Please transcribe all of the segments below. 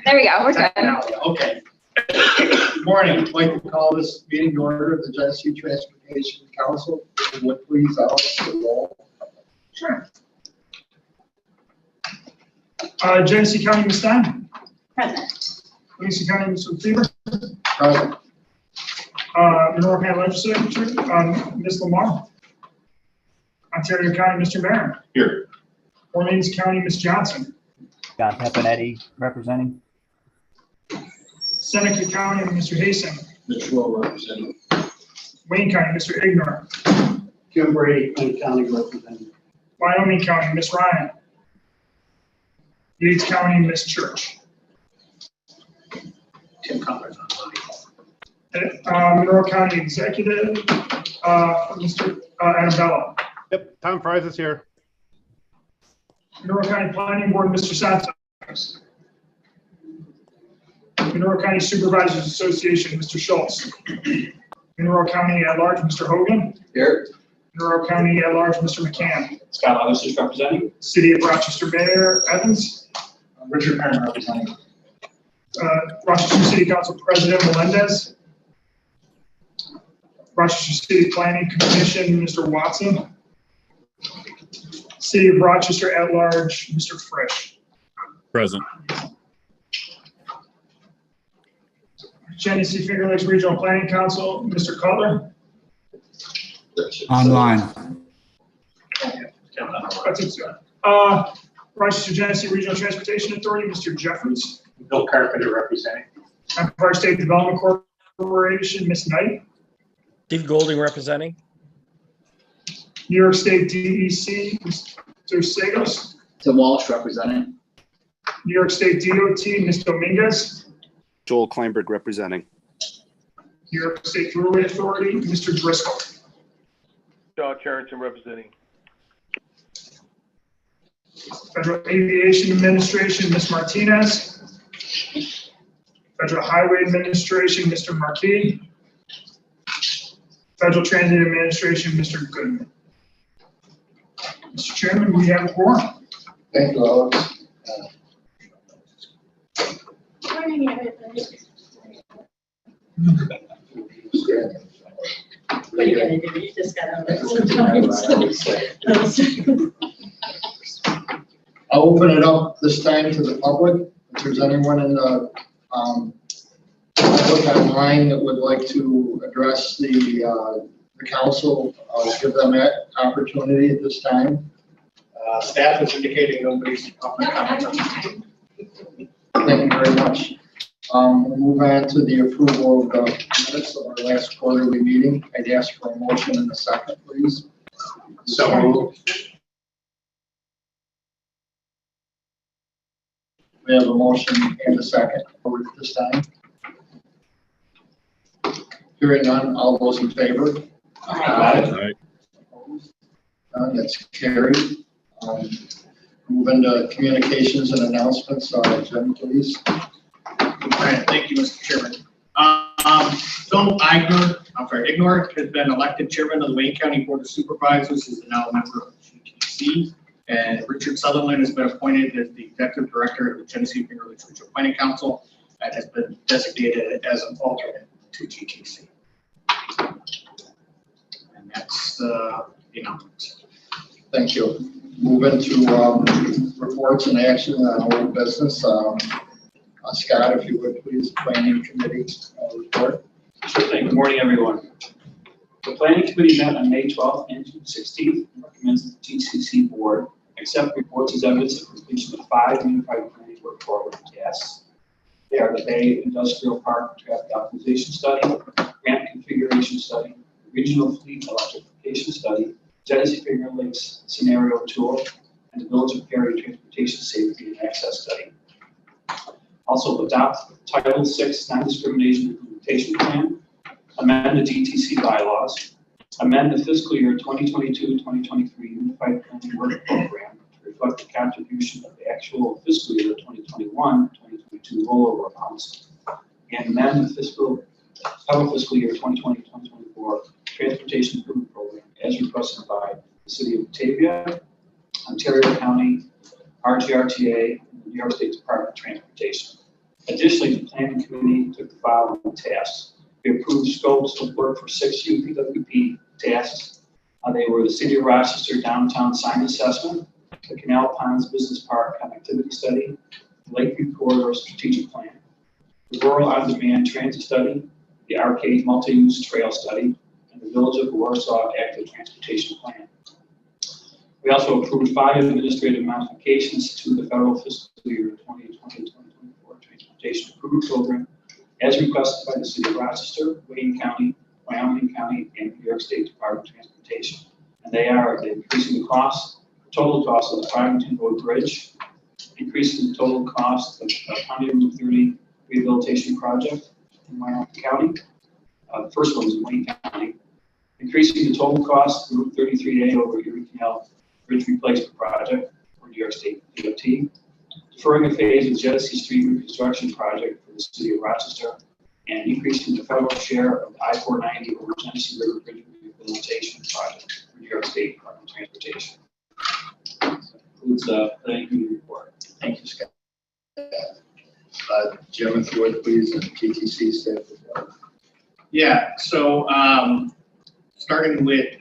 There we go, we're good. Okay. Good morning. I'd like to call this meeting to order of the Genesee Transportation Council. Would please Alex the roll. Sure. Genesee County, Ms. Stein. Present. Genesee County, Mr. Fever. Present. Monroe County Legislature, Ms. Lamar. Ontario County, Mr. Barron. Here. Orleans County, Ms. Johnson. John Peppinetti representing. Seneca County, Mr. Hasting. Mitchell representing. Wayne County, Mr. Ignor. Kim Brady, Wayne County representing. Wyoming County, Ms. Ryan. Yates County, Ms. Church. Tim Connor's on line. Monroe County Executive, Mr. Annabella. Yep, Tom Fries is here. Monroe County Planning Board, Mr. Santos. Monroe County Supervisors Association, Mr. Schultz. Monroe County at large, Mr. Hogan. Here. Monroe County at large, Mr. McCann. Scott Levis is representing. City of Rochester Mayor Evans. Richard Perrin representing. Rochester City Council President Melendez. Rochester City Planning Commission, Mr. Watson. City of Rochester at large, Mr. Frisch. Present. Genesee Finger Lakes Regional Planning Council, Mr. Cutler. Online. That's it, sir. Rochester Genesee Regional Transportation Authority, Mr. Jeffries. Bill Carpenter representing. Empire State Development Corporation, Ms. Knight. Steve Golding representing. New York State DEC, Mr. Sagos. Tim Walsh representing. New York State DOT, Ms. Dominguez. Joel Kleinberg representing. New York State Thruway Authority, Mr. Driscoll. John Carrington representing. Federal Aviation Administration, Ms. Martinez. Federal Highway Administration, Mr. Marquis. Federal Transit Administration, Mr. Goodman. Mr. Chairman, we have a quorum. Thank you, Alex. Morning, everybody. What are you gonna do? You just got on I'll open it up this time to the public. If there's anyone in the public online that would like to address the council, I'll give them that opportunity at this time. Staff is indicating nobody's up and coming. Thank you very much. We'll move on to the approval of the minutes of our last quarterly meeting. I'd ask for a motion in a second, please. So moved. We have a motion and a second for this time. Hearing none, all those in favor? Aye. None, that's carried. Move into communications and announcements. Jen, please. All right, thank you, Mr. Chairman. Phil Ignor has been elected chairman of the Wayne County Board of Supervisors. He's now a member of GTC. And Richard Sutherland has been appointed as the executive director of the Genesee Finger Lakes Regional Planning Council and has been designated as an alternate to GTC. And that's the announcement. Thank you. Move into reports and action on old business. Scott, if you would please, planning committee report. Sure thing. Good morning, everyone. The planning committee met on May 12th and June 16th and recommends that the GTC board accept reports as evidence of completion of 5 unified planning work program tasks. They are the Bay Industrial Park Traffic Optimization Study, Grant Configuration Study, Regional Fleet Electrification Study, Genesee Finger Lakes Scenario Tool, and the Village of Perry Transportation Safety and Access Study. Also adopt Title VI Non-Discrimination Implementation Plan, amend the GTC bylaws, amend the fiscal year 2022-2023 Unified Planning Work Program to reflect the contribution of the actual fiscal year 2021-2022 rollover amounts, and amend the fiscal year 2020-2024 Transportation Improvement Program as requested by the City of Batavia, Ontario County, RGRTA, and the New York State Department of Transportation. Additionally, the planning committee took the following tasks. We approved scopes of work for 6 UPWP tasks. They were the City of Rochester Downtown Sign Assessment, the Canal Ponds Business Park Connectivity Study, the Lakeview Corridor Strategic Plan, the Rural On-Demand Transit Study, the Arcade Multi-Use Trail Study, and the Village of Warsaw Active Transportation Plan. We also approved 5 administrative modifications to the federal fiscal year 2020-2024 Transportation Improvement Program as requested by the City of Rochester, Wayne County, Wyoming County, and New York State Department of Transportation. And they are increasing the cost, total cost of the Farmington Road Bridge, increasing the total cost of the Pontiac Route 30 Rehabilitation Project in Wyoming County. The first one is in Wayne County. Increasing the total cost of Route 33A over Erie Canal Bridge Replacement Project for New York State DOT. Deferring a phase of the Genesee Street Reconstruction Project for the City of Rochester, and increasing the federal share of the I-490 over Genesee River Bridge Rehabilitation Project for New York State Department of Transportation. That concludes the planning committee report. Thank you, Scott. Jim, if you would please, and GTC staff report. Yeah, so starting with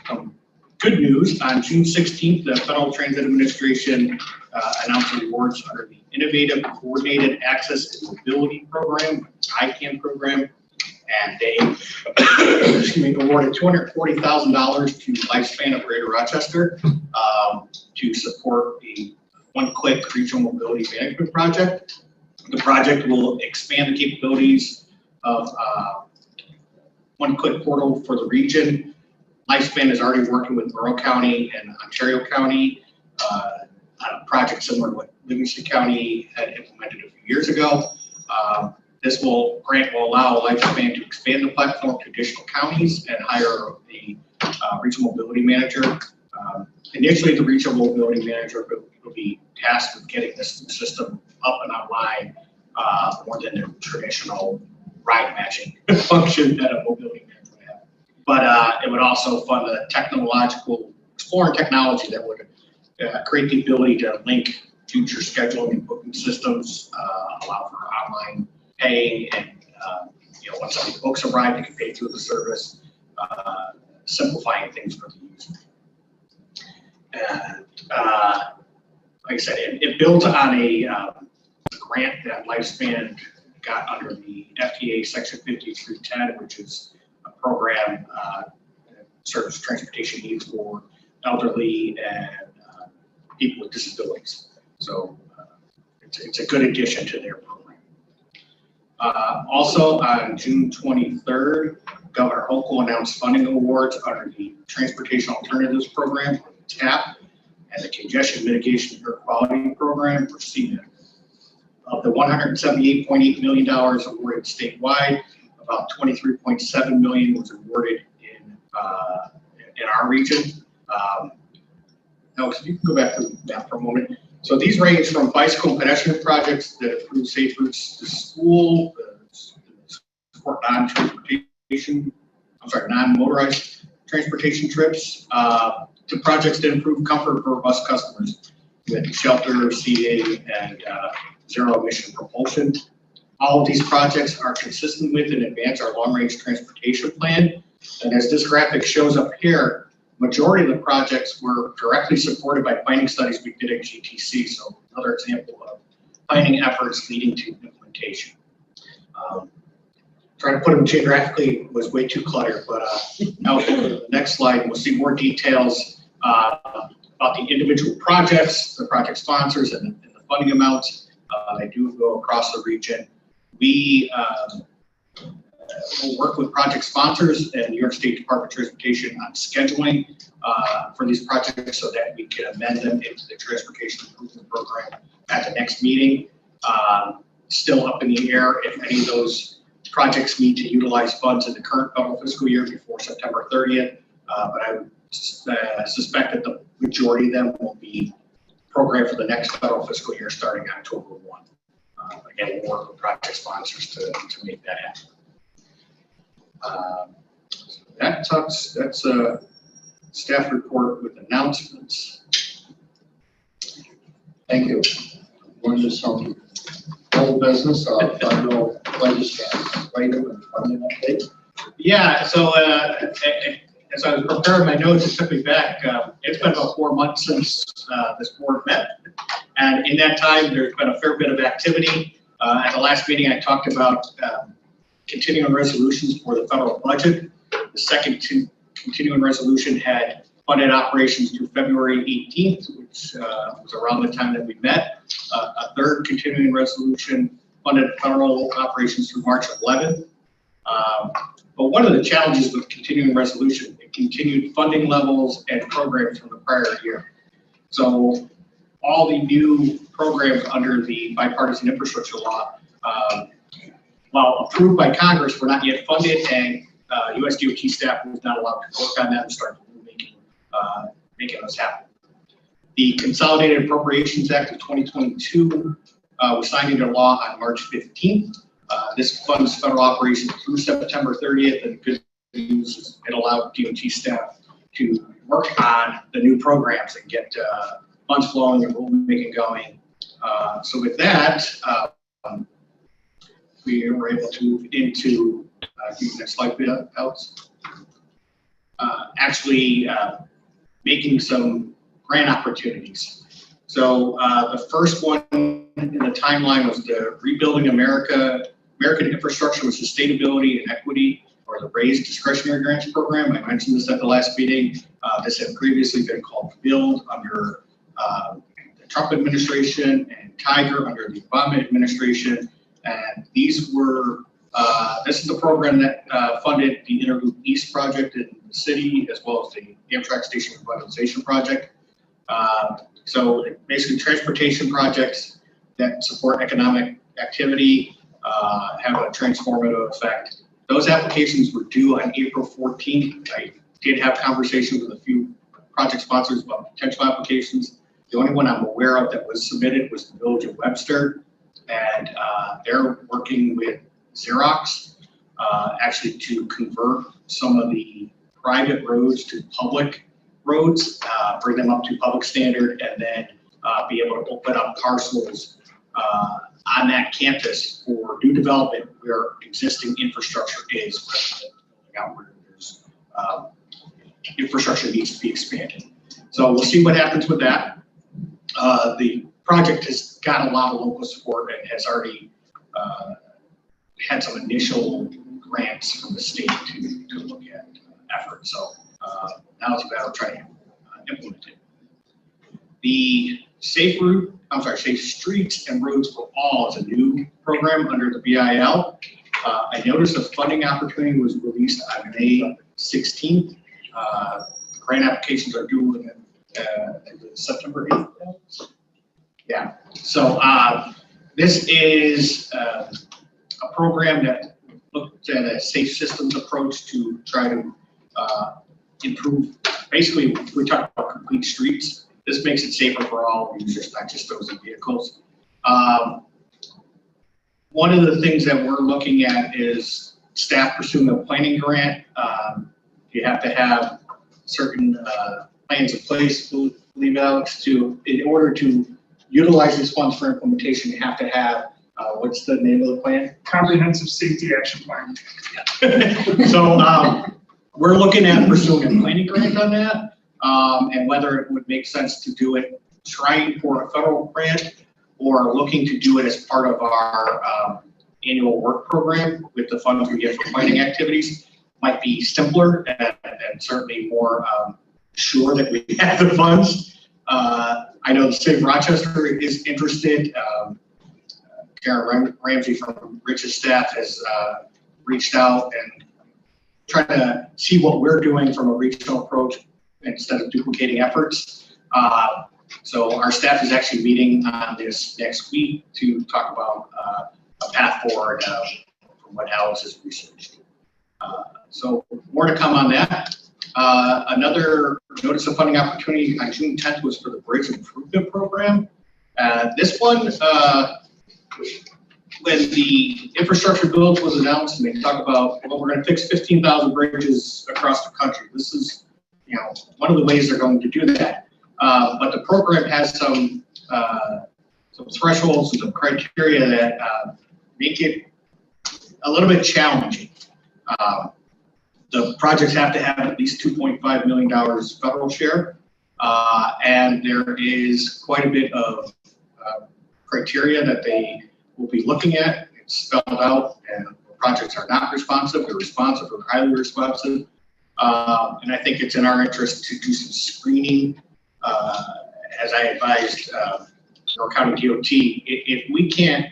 some good news, on June 16th, the Federal Transit Administration announced awards under the Innovative Coordinated Access and Mobility Program, ICAM program, and they awarded $240,000 to Lifespan of Greater Rochester to support the one-click regional mobility management project. The project will expand the capabilities of one-click portal for the region. Lifespan is already working with Monroe County and Ontario County on a project similar to what Livingston County had implemented a few years ago. This grant will allow Lifespan to expand the platform to additional counties and hire the regional mobility manager. Initially, the regional mobility manager will be tasked with getting this system up and online more than the traditional ride matching function that a mobility manager would have. But it would also fund the exploring technology that would create the ability to link future scheduling and booking systems, allow for online paying, and once somebody books a ride, they can pay through the service, simplifying things for the user. And like I said, it builds on a grant that Lifespan got under the FTA Section 5310, which is a program that serves transportation needs for elderly and people with disabilities. So it's a good addition to their program. Also on June 23rd, Governor Hochul announced funding awards under the Transportation Alternatives Program, or the TAP, and the Congestion Mitigation Air Quality Program, or CMIP. Of the $178.8 million awarded statewide, about $23.7 million was awarded in our region. Now, if you can go back to that for a moment. So these range from bicycle and pedestrian projects that improve safe routes to school, support non-motorized transportation trips, to projects that improve comfort for bus customers with shelter, seating, and zero emission propulsion. All of these projects are consistent with and advance our long-range transportation plan. And as this graphic shows up here, majority of the projects were directly supported by planning studies we did at GTC. So another example of planning efforts leading to implementation. Trying to put them geographically was way too cluttered, but now the next slide, we'll see more details about the individual projects, the project sponsors, and the funding amounts. They do go across the region. We will work with project sponsors and New York State Department of Transportation on scheduling for these projects so that we can amend them into the Transportation Improvement Program at the next meeting. Still up in the air if any of those projects need to utilize funds in the current federal fiscal year before September 30th, but I would suspect that the majority of them will be programmed for the next federal fiscal year starting October 1. Again, we'll work with project sponsors to make that happen. That's a staff report with announcements. Thank you. One just some old business, federal legislative and funding update. Yeah, so as I was preparing my notes, it took me back. It's been about 4 months since this board met. And in that time, there's been a fair bit of activity. At the last meeting, I talked about continuing resolutions for the federal budget. The second continuing resolution had funded operations through February 18th, which was around the time that we met. A third continuing resolution funded federal operations through March 11th. But one of the challenges with continuing resolution, it continued funding levels and programs from the prior year. So all the new programs under the bipartisan infrastructure law, while approved by Congress, were not yet funded, and US DOT staff was not allowed to work on that and start making those happen. The Consolidated Appropriations Act of 2022 was signed into law on March 15th. This funds federal operations through September 30th, and good news is it allowed DOT staff to work on the new programs and get funds flowing and rulemaking going. So with that, we were able to move into the next slide, Alex. Actually making some grant opportunities. So the first one in the timeline was the Rebuilding American Infrastructure with Sustainability and Equity, or the RAISE Discretionary Grants Program. I mentioned this at the last meeting. This had previously been called BUILD under the Trump administration and TIGER under the Obama administration. And these were, this is the program that funded the Interloop East project in the city, as well as the Amtrak Station Revitalization project. So basically transportation projects that support economic activity, have a transformative effect. Those applications were due on April 14th. I did have conversations with a few project sponsors about potential applications. The only one I'm aware of that was submitted was the Village of Webster, and they're working with Xerox actually to convert some of the private roads to public roads, bring them up to public standard, and then be able to open up parcels on that campus for new development where existing infrastructure is, out where there's infrastructure needs to be expanded. So we'll see what happens with that. The project has got a lot of local support and has already had some initial grants from the state to look at efforts. So now it's a matter of trying to implement it. The Safe Streets and Roads for All is a new program under the BIL. I noticed a funding opportunity was released on May 16th. Grant applications are due in September 8th. Yeah, so this is a program that looked at a safe systems approach to try to improve. Basically, we talk about complete streets. This makes it safer for all users, not just those in vehicles. One of the things that we're looking at is staff pursuing a planning grant. You have to have certain plans in place, believe Alex, in order to utilize these funds for implementation, you have to have, what's the name of the plan? Comprehensive Safety Action Plan. Yeah. So we're looking at pursuing a planning grant on that. And whether it would make sense to do it trying for a federal grant or looking to do it as part of our annual work program with the funds we get for planning activities might be simpler and certainly more sure that we have the funds. I know the state of Rochester is interested. Karen Ramsey from Rich's staff has reached out and trying to see what we're doing from a regional approach instead of duplicating efforts. So our staff is actually meeting on this next week to talk about a path forward from what Alex has researched. So more to come on that. Another notice of funding opportunity on June 10th was for the Bridge Improvement Program. This one, when the infrastructure bill was announced and they talk about, well, we're going to fix 15,000 bridges across the country. This is, you know, one of the ways they're going to do that. But the program has some some thresholds and some criteria that make it a little bit challenging. The projects have to have at least $2.5 million federal share, and there is quite a bit of criteria that they will be looking at. It's spelled out, and projects are not responsive, they're responsive, or highly responsive. And I think it's in our interest to do some screening, as I advised our county DOT. If we can't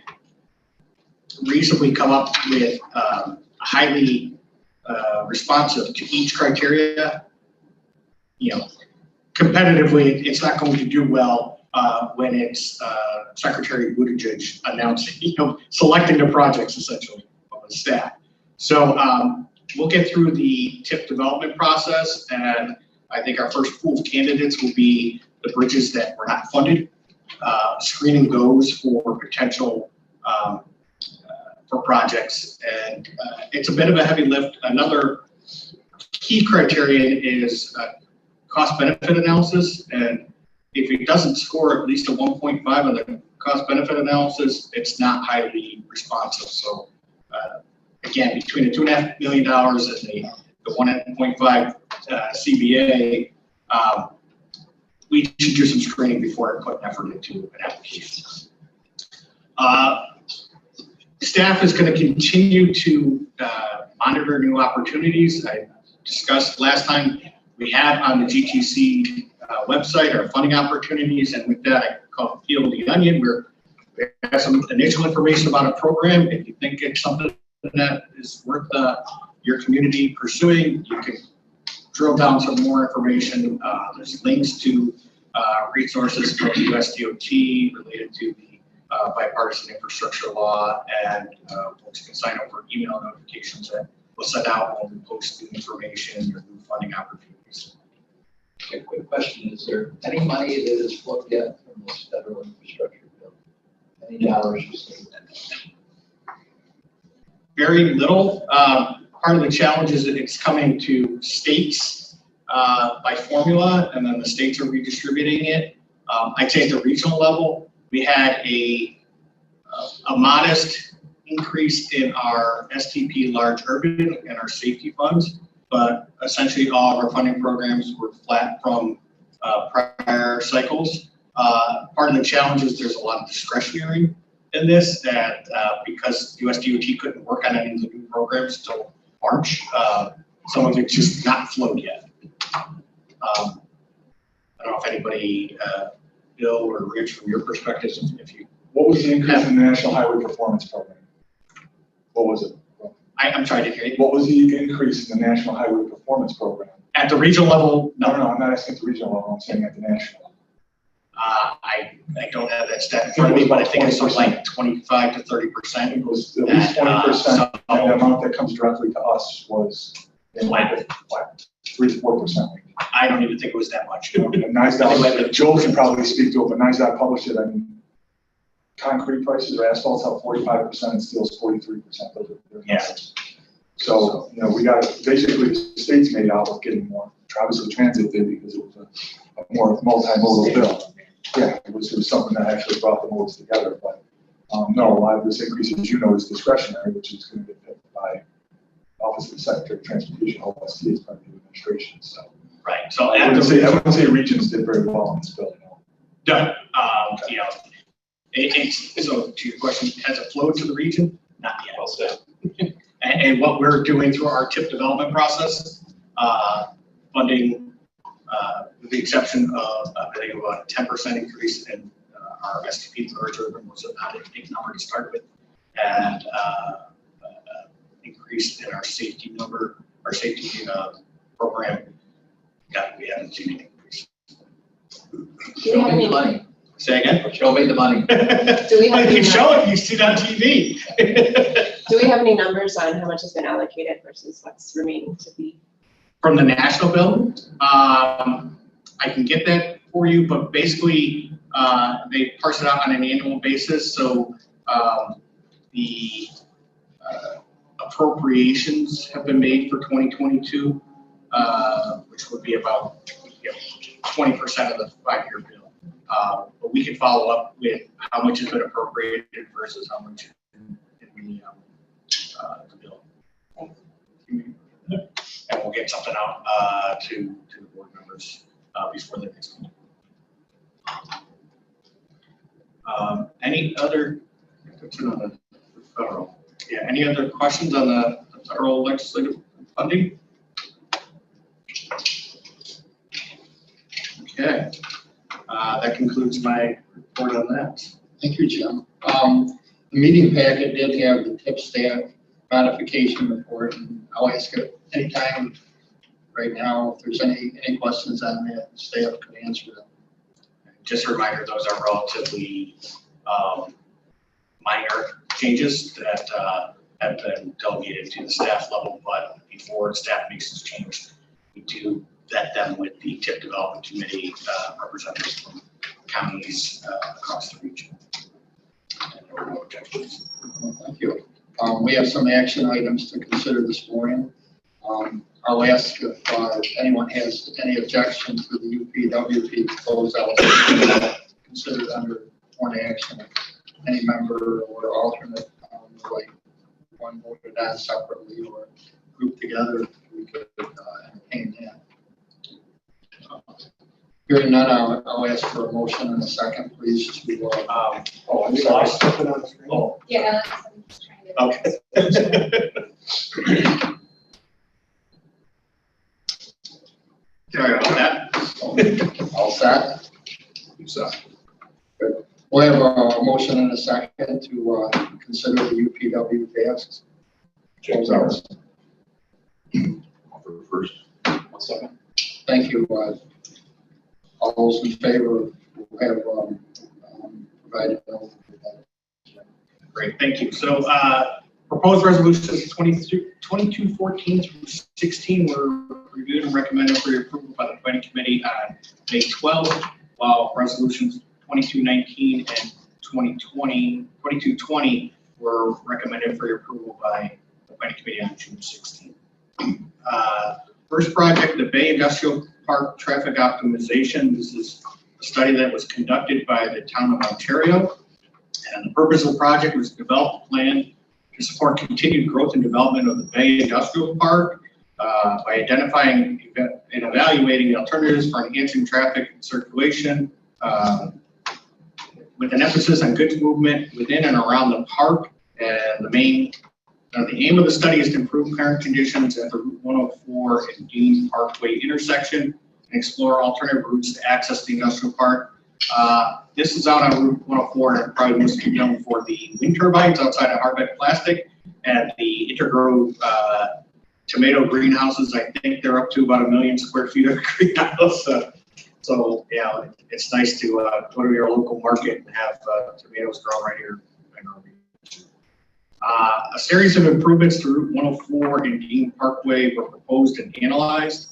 reasonably come up with highly responsive to each criteria, competitively, it's not going to do well when it's Secretary Buttigieg announcing, selecting the projects essentially of the staff. So we'll get through the TIP development process, and I think our first pool of candidates will be the bridges that were not funded. Screening goes for potential for projects, and it's a bit of a heavy lift. Another key criterion is cost benefit analysis, and if it doesn't score at least a 1.5 on the cost benefit analysis, it's not highly responsive. So again, between the $2.5 million and the 1.5 CBA, we should do some screening before I put effort into an application. Staff is going to continue to monitor new opportunities. I discussed last time we have on the GTC website our funding opportunities, and with that I call it Peel the Onion. We have some initial information about a program. If you think it's something that is worth your community pursuing, you can drill down some more information. There's links to resources from USDOT related to the bipartisan infrastructure law, and folks can sign up for email notifications that we'll send out when we post new information or new funding opportunities. Okay, quick question. Is there any money that is flowed yet from this federal infrastructure bill? Any dollars received? Very little. Part of the challenge is that it's coming to states by formula, and then the states are redistributing it. I'd say at the regional level, we had a modest increase in our STP large urban and our safety funds, but essentially all of our funding programs were flat from prior cycles. Part of the challenge is there's a lot of discretionary in this, that because USDOT couldn't work on any of the new programs until March, some of it's just not flowed yet. I don't know if anybody, Bill or Rich, from your perspective, if you. What was the increase in the National Highway Performance Program? What was it? I'm sorry to hear you. What was the increase in the National Highway Performance Program? At the regional level? No, I'm not asking at the regional level, I'm saying at the national level. I don't have that stat in front of me, but I think it's something like 25 to 30%. It was at least 20%, and the amount that comes directly to us was in like 3 to 4%. I don't even think it was that much. Joel can probably speak to it, but NISDOT published it. I mean, concrete prices or asphalt's up 45% and steel's 43%. Those are numbers. So, we got basically the states made out with getting more. Obviously, transit did because it was a more multimodal bill. Yeah, it was something that actually brought the modes together. But no, a lot of this increase, as you know, is discretionary, which is going to get picked by Office of the Secretary of Transportation, OST, as part of the administration. So, right. So I wouldn't say regions did very well on this bill. Done. So to your question, has it flowed to the region? Not yet. Well said. And what we're doing through our TIP development process, funding, with the exception of I think about a 10% increase in our STP large urban, was not a big number to start with, and increase in our safety number, our safety program. We haven't seen an increase. Show me the money. Say again? Show me the money. Do we have I can show it, you see it on TV. Do we have any numbers on how much has been allocated versus what's remaining to be? From the national bill, I can get that for you, but basically they parse it out on an annual basis. So the appropriations have been made for 2022, which would be about 20% of the 5-year bill. But we can follow up with how much has been appropriated versus how much in the bill. And we'll get something out to the board members before the next meeting. Any other, federal, yeah, any other questions on the federal legislative funding? Okay, that concludes my report on that. Thank you, Jim. The meeting packet did have the tip staff modification report, and I'll ask it anytime right now if there's any questions on that, staff could answer them. Just a reminder, those are relatively minor changes that have been delegated to the staff level, but before staff makes this change, we do vet them with the TIP Development Committee representatives from counties across the region. And there were no objections. Thank you. We have some action items to consider this morning. I'll ask if anyone has any objection to the UPWP closeout considered under one action. If any member or alternate like one voted on separately or grouped together, we could entertain that. Hearing none, I'll ask for a motion in a second, please. To I'm sorry, something on the screen. Oh, Yeah, I'm just trying to. okay. Sorry about that. All set? So, Good. We'll have a motion in a second to consider the UPW tasks. Closeouts. offer first. 1 second. Thank you. All those in favor will have provided. Great, thank you. So proposed resolutions 2214 through 16 were reviewed and recommended for your approval by the planning committee on May 12th, while resolutions 2219 and 2220 were recommended for your approval by the planning committee on June 16th. First project, the Bay Industrial Park Traffic Optimization. This is a study that was conducted by the town of Ontario. And the purpose of the project was to develop a plan to support continued growth and development of the Bay Industrial Park by identifying and evaluating the alternatives for enhancing traffic circulation with an emphasis on goods movement within and around the park. And the aim of the study is to improve current conditions at the Route 104 and Dean Parkway intersection and explore alternative routes to access the industrial park. This is out on Route 104 and probably most known for the wind turbines outside of Harbeck Plastic and the Intergrove tomato greenhouses. I think they're up to about 1 million square feet of greenhouse. So yeah, it's nice to go to your local market and have tomatoes grown right here in our region. A series of improvements to Route 104 and Dean Parkway were proposed and analyzed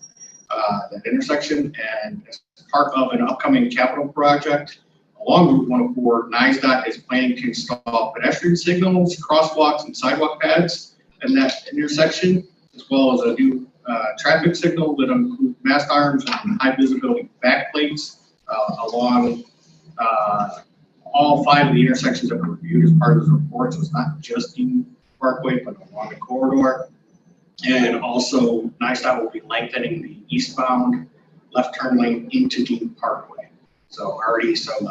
that intersection, and as part of an upcoming capital project along Route 104, NISDOT is planning to install pedestrian signals, crosswalks, and sidewalk pads in that intersection, as well as a new traffic signal that includes mast arms and high visibility backplates along all 5 of the intersections that were reviewed as part of the report. So it's not just Dean Parkway, but along the corridor. And also, NISDOT will be lengthening the eastbound left turn lane into Dean Parkway. So already some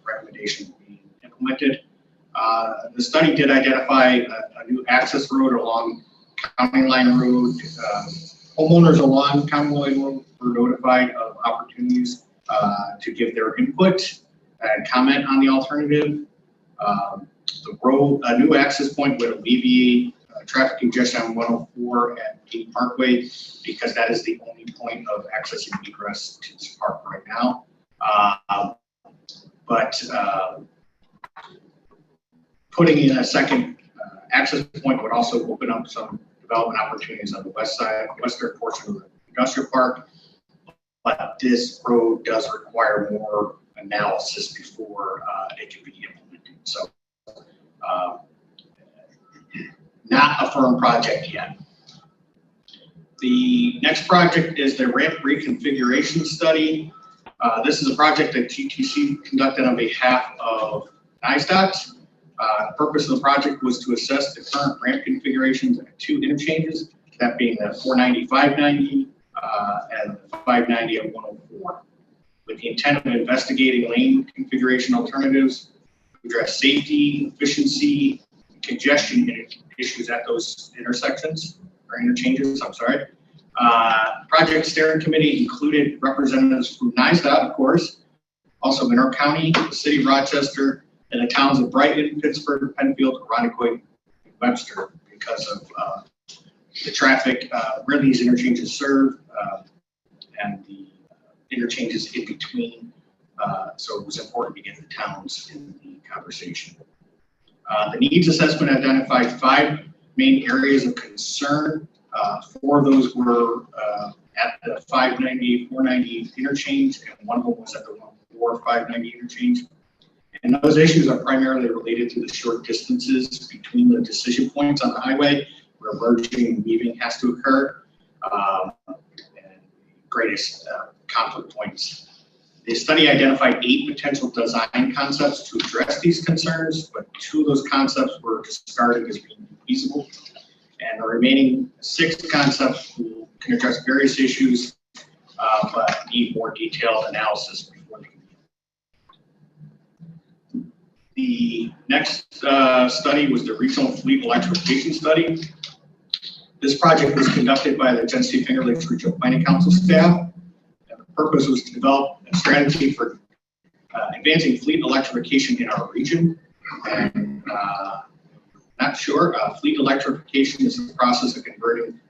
recommendations being implemented. The study did identify a new access road along County Line Road. Homeowners along County Line Road were notified of opportunities to give their input and comment on the alternative. The road, a new access point would alleviate traffic congestion on 104 at Dean Parkway, because that is the only point of access and egress to this park right now. But putting in a second access point would also open up some development opportunities on the west side, western portion of the industrial park. But this road does require more analysis before it can be implemented. So not a firm project yet. The next project is the ramp reconfiguration study. This is a project that GTC conducted on behalf of NISDOT. The purpose of the project was to assess the current ramp configurations at 2 interchanges, that being the 490-590 and the 590 at 104, with the intent of investigating lane configuration alternatives to address safety, efficiency, congestion issues at those intersections or interchanges. I'm sorry. Project steering committee included representatives from NISDOT, of course, also Monroe County, the city of Rochester, and the towns of Brighton, Pittsburgh, Penfield, Irondequoit, and Webster, because of the traffic where these interchanges serve and the interchanges in between. So it was important to get the towns in the conversation. The needs assessment identified 5 main areas of concern. 4 of those were at the 590, 490 interchange, and 1 of them was at the 104, 590 interchange. And those issues are primarily related to the short distances between the decision points on the highway where merging and weaving has to occur, and greatest conflict points. The study identified 8 potential design concepts to address these concerns, but 2 of those concepts were discarded as being feasible. And the remaining 6 concepts can address various issues, but need more detailed analysis before they can be. The next study was the regional fleet electrification study. This project was conducted by the Genesee Finger Lakes Regional Planning Council staff. And the purpose was to develop a strategy for advancing fleet electrification in our region. And not sure, fleet electrification is the process of converting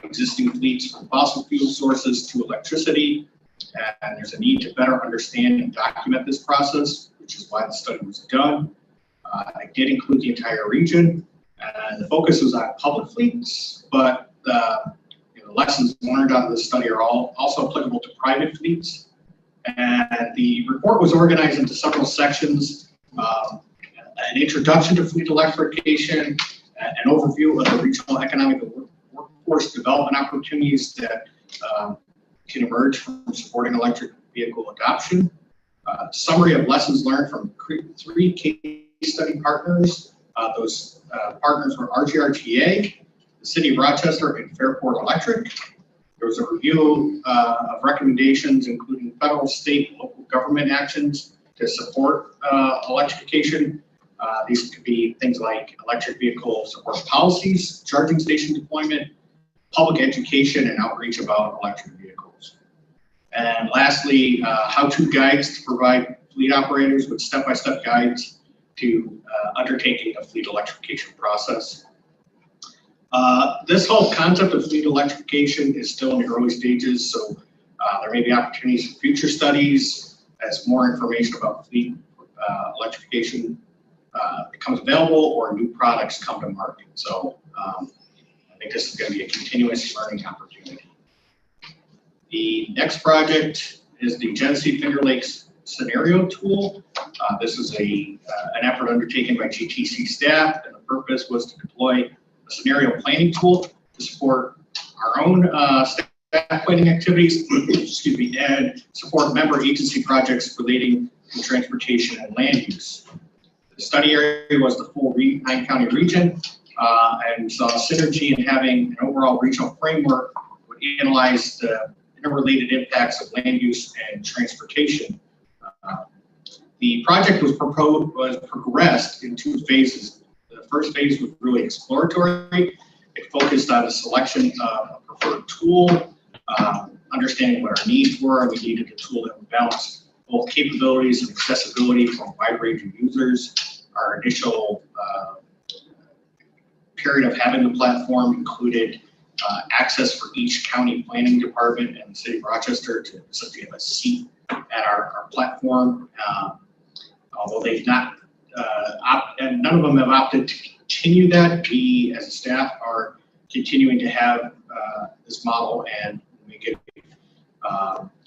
existing fleets from fossil fuel sources to electricity. And there's a need to better understand and document this process, which is why the study was done. I did include the entire region, and the focus was on public fleets, but the lessons learned out of this study are also applicable to private fleets. And the report was organized into several sections. An introduction to fleet electrification, an overview of the regional economic and workforce development opportunities that can emerge from supporting electric vehicle adoption, summary of lessons learned from 3 case study partners. Those partners were RGRTA, the City of Rochester, and Fairport Electric. There was a review of recommendations, including federal, state, and local government actions to support electrification. These could be things like electric vehicle support policies, charging station deployment, public education, and outreach about electric vehicles. And lastly, how-to guides to provide fleet operators with step-by-step guides to undertaking a fleet electrification process. This whole concept of fleet electrification is still in the early stages, so there may be opportunities for future studies as more information about fleet electrification becomes available or new products come to market. So I think this is going to be a continuous learning opportunity. The next project is the Genesee Finger Lakes Scenario Tool. This is an effort undertaken by GTC staff, and the purpose was to deploy a scenario planning tool to support our own staff planning activities, excuse me, and support member agency projects relating to transportation and land use. The study area was the full 9-county region, and saw synergy in having an overall regional framework would analyze the interrelated impacts of land use and transportation. The project was progressed in 2 phases. The first phase was really exploratory. It focused on the selection of a preferred tool, understanding what our needs were, and we needed a tool that would balance both capabilities and accessibility from a wide range of users. Our initial period of having the platform included access for each county planning department and the city of Rochester to essentially have a seat at our platform. Although they've not, and none of them have opted to continue that, we as a staff are continuing to have this model and make it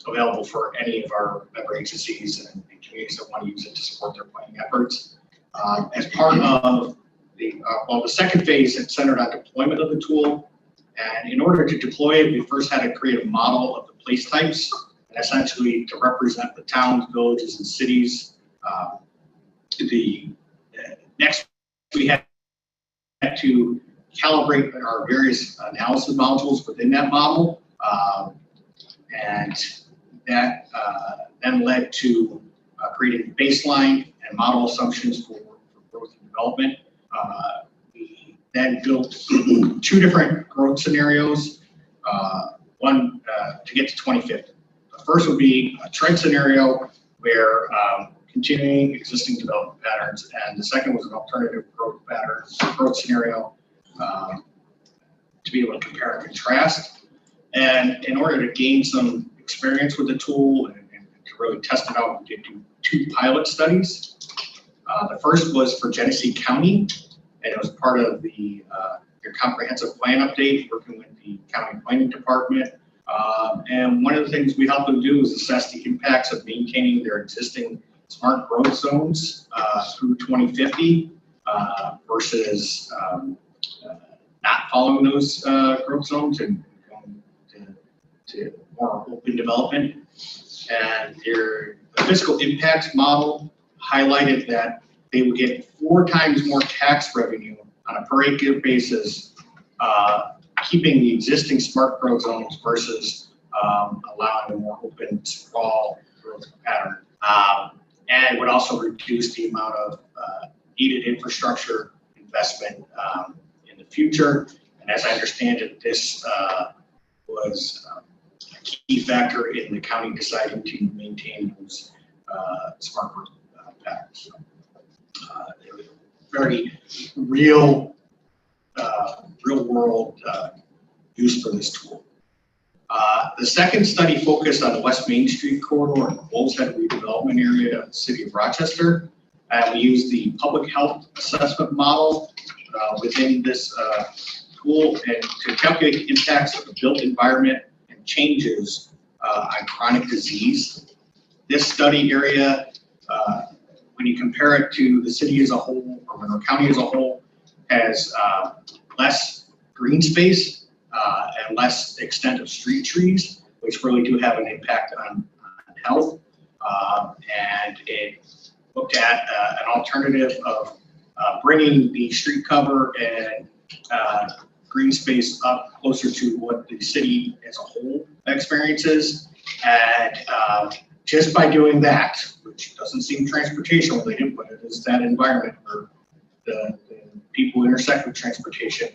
available for any of our member agencies and communities that want to use it to support their planning efforts. As part of the second phase, it centered on deployment of the tool. And in order to deploy it, we first had to create a model of the place types essentially to represent the towns, villages, and cities. Next, we had to calibrate our various analysis modules within that model, and that then led to creating baseline and model assumptions for growth and development. We then built 2 different growth scenarios, one to get to 2050. The first would be a trend scenario where continuing existing development patterns, and the second was an alternative growth scenario to be able to compare and contrast. And in order to gain some experience with the tool and to really test it out, we did do 2 pilot studies. The first was for Genesee County, and it was part of your comprehensive plan update, working with the county planning department. And one of the things we helped them do is assess the impacts of maintaining their existing smart growth zones through 2050 versus not following those growth zones and going to more open development. And the fiscal impacts model highlighted that they would get 4 times more tax revenue on a per acre basis, keeping the existing smart growth zones versus allowing a more open sprawl growth pattern. And would also reduce the amount of needed infrastructure investment in the future. And as I understand it, this was a key factor in the county deciding to maintain those smart growth patterns. So, they were very real world use for this tool. The second study focused on the West Main Street corridor and the Bull's Head redevelopment area of the city of Rochester. We used the public health assessment model within this tool and to calculate the impacts of the built environment and changes on chronic disease. This study area, when you compare it to the city as a whole or Monroe County as a whole, has less green space and less extent of street trees, which really do have an impact on health. And it looked at an alternative of bringing the street cover and green space up closer to what the city as a whole experiences. And just by doing that, which doesn't seem transportation related, but it is that environment where the people intersect with transportation,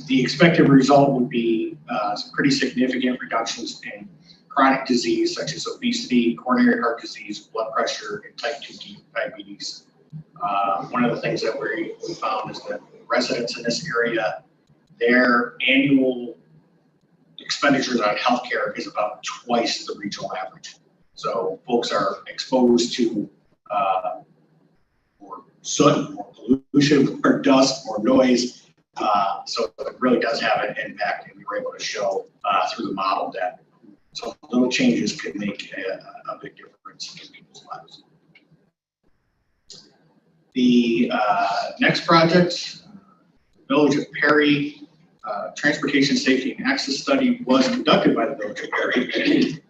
the expected result would be some pretty significant reductions in chronic disease such as obesity, coronary heart disease, blood pressure, and type 2 diabetes. One of the things that we found is that residents in this area, their annual expenditures on healthcare is about twice the regional average. So folks are exposed to more soot, more pollution, more dust, more noise. So it really does have an impact, and we were able to show through the model that some little changes can make a big difference in people's lives. The next project, Village of Perry, Transportation Safety and Access Study was conducted by the Village of Perry. The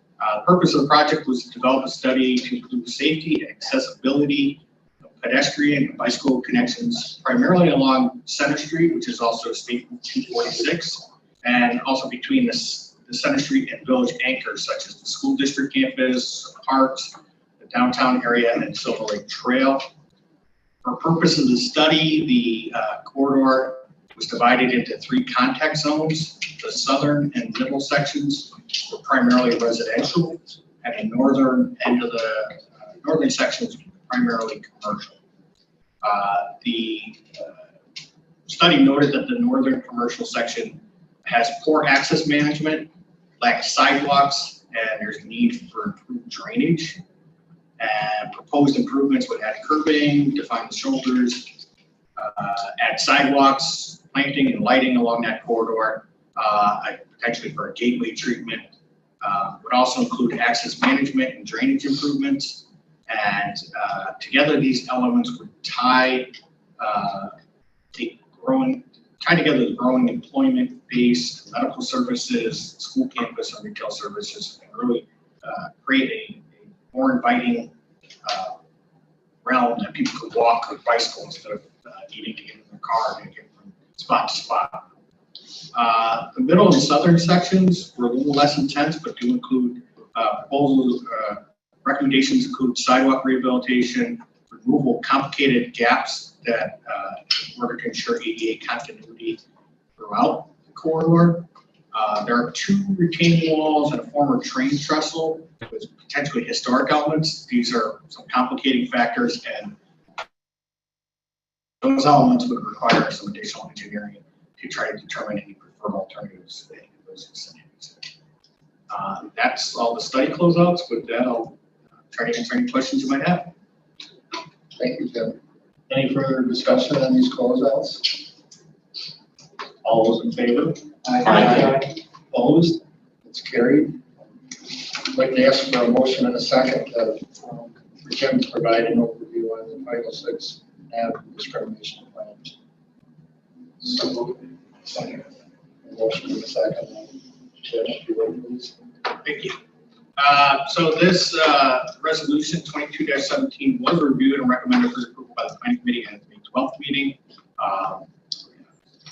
purpose of the project was to develop a study to improve safety and accessibility of pedestrian and bicycle connections, primarily along Center Street, which is also State Route 246, and also between the Center Street and village anchors, such as the school district campus, parks, the downtown area, and Silver Lake Trail. For purposes of the study, the corridor was divided into 3 contact zones. The southern and middle sections were primarily residential, and the northern end of the northern sections were primarily commercial. The study noted that the northern commercial section has poor access management, lacks sidewalks, and there's a need for improved drainage. And proposed improvements would add curbing, define the shoulders, add sidewalks, planting and lighting along that corridor, potentially for a gateway treatment. Would also include access management and drainage improvements. And together these elements would tie tie together the growing employment-based medical services, school campus, and retail services, and really create a more inviting realm that people could walk or bicycle instead of needing to get in their car and get from spot to spot. The middle and southern sections were a little less intense, but do include proposals. Recommendations include sidewalk rehabilitation, removal of complicated gaps that in order to ensure ADA continuity throughout the corridor. There are 2 retaining walls and a former train trestle with potentially historic elements. These are some complicating factors, and those elements would require some additional engineering to try to determine any preferred alternatives in those vicinities. That's all the study closeouts. With that, I'll try to answer any questions you might have. Thank you, Tim. Any further discussion on these closeouts? All those in favor? Aye. Opposed? It's carried. I'd like to ask for a motion and a second for Jim to provide an overview on the Title VI discrimination plan. So, second. Motion and a second. Jim, if you would, please. Thank you. So this resolution 22-17 was reviewed and recommended for approval by the planning committee at the May 12th meeting.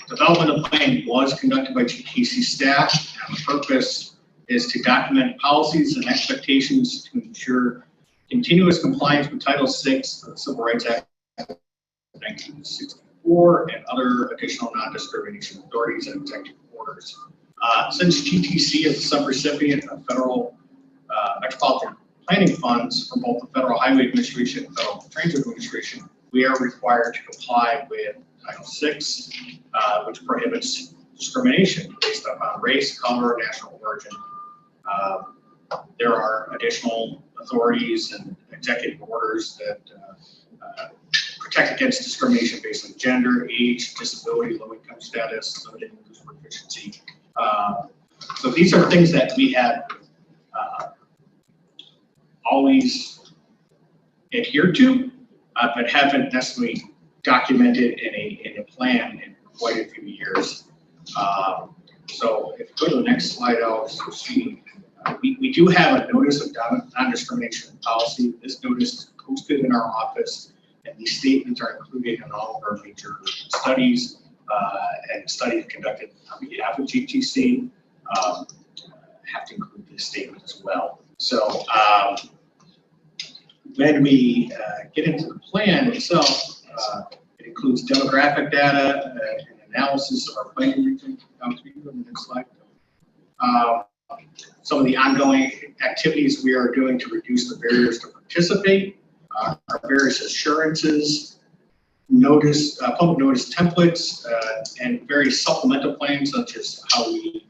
Development of the plan was conducted by GTC staff, and the purpose is to document policies and expectations to ensure continuous compliance with Title VI of the Civil Rights Act of 1964 and other additional non-discrimination authorities and executive orders. Since GTC is the subrecipient of federal metropolitan planning funds from both the Federal Highway Administration and Federal Transit Administration, we are required to comply with Title VI, which prohibits discrimination based upon race, color, or national origin. There are additional authorities and executive orders that protect against discrimination based on gender, age, disability, low income status, limited English proficiency. So these are things that we have always adhered to, but haven't necessarily documented in a plan in quite a few years. So if you go to the next slide, I'll see. We do have a notice of non-discrimination policy. This notice is posted in our office, and these statements are included in all of our major studies and studies conducted on behalf of GTC. Have to include this statement as well. So when we get into the plan itself, it includes demographic data and analysis of our planning region. On the next slide. Some of the ongoing activities we are doing to reduce the barriers to participate, our various assurances, notice, public notice templates, and various supplemental plans, such as how we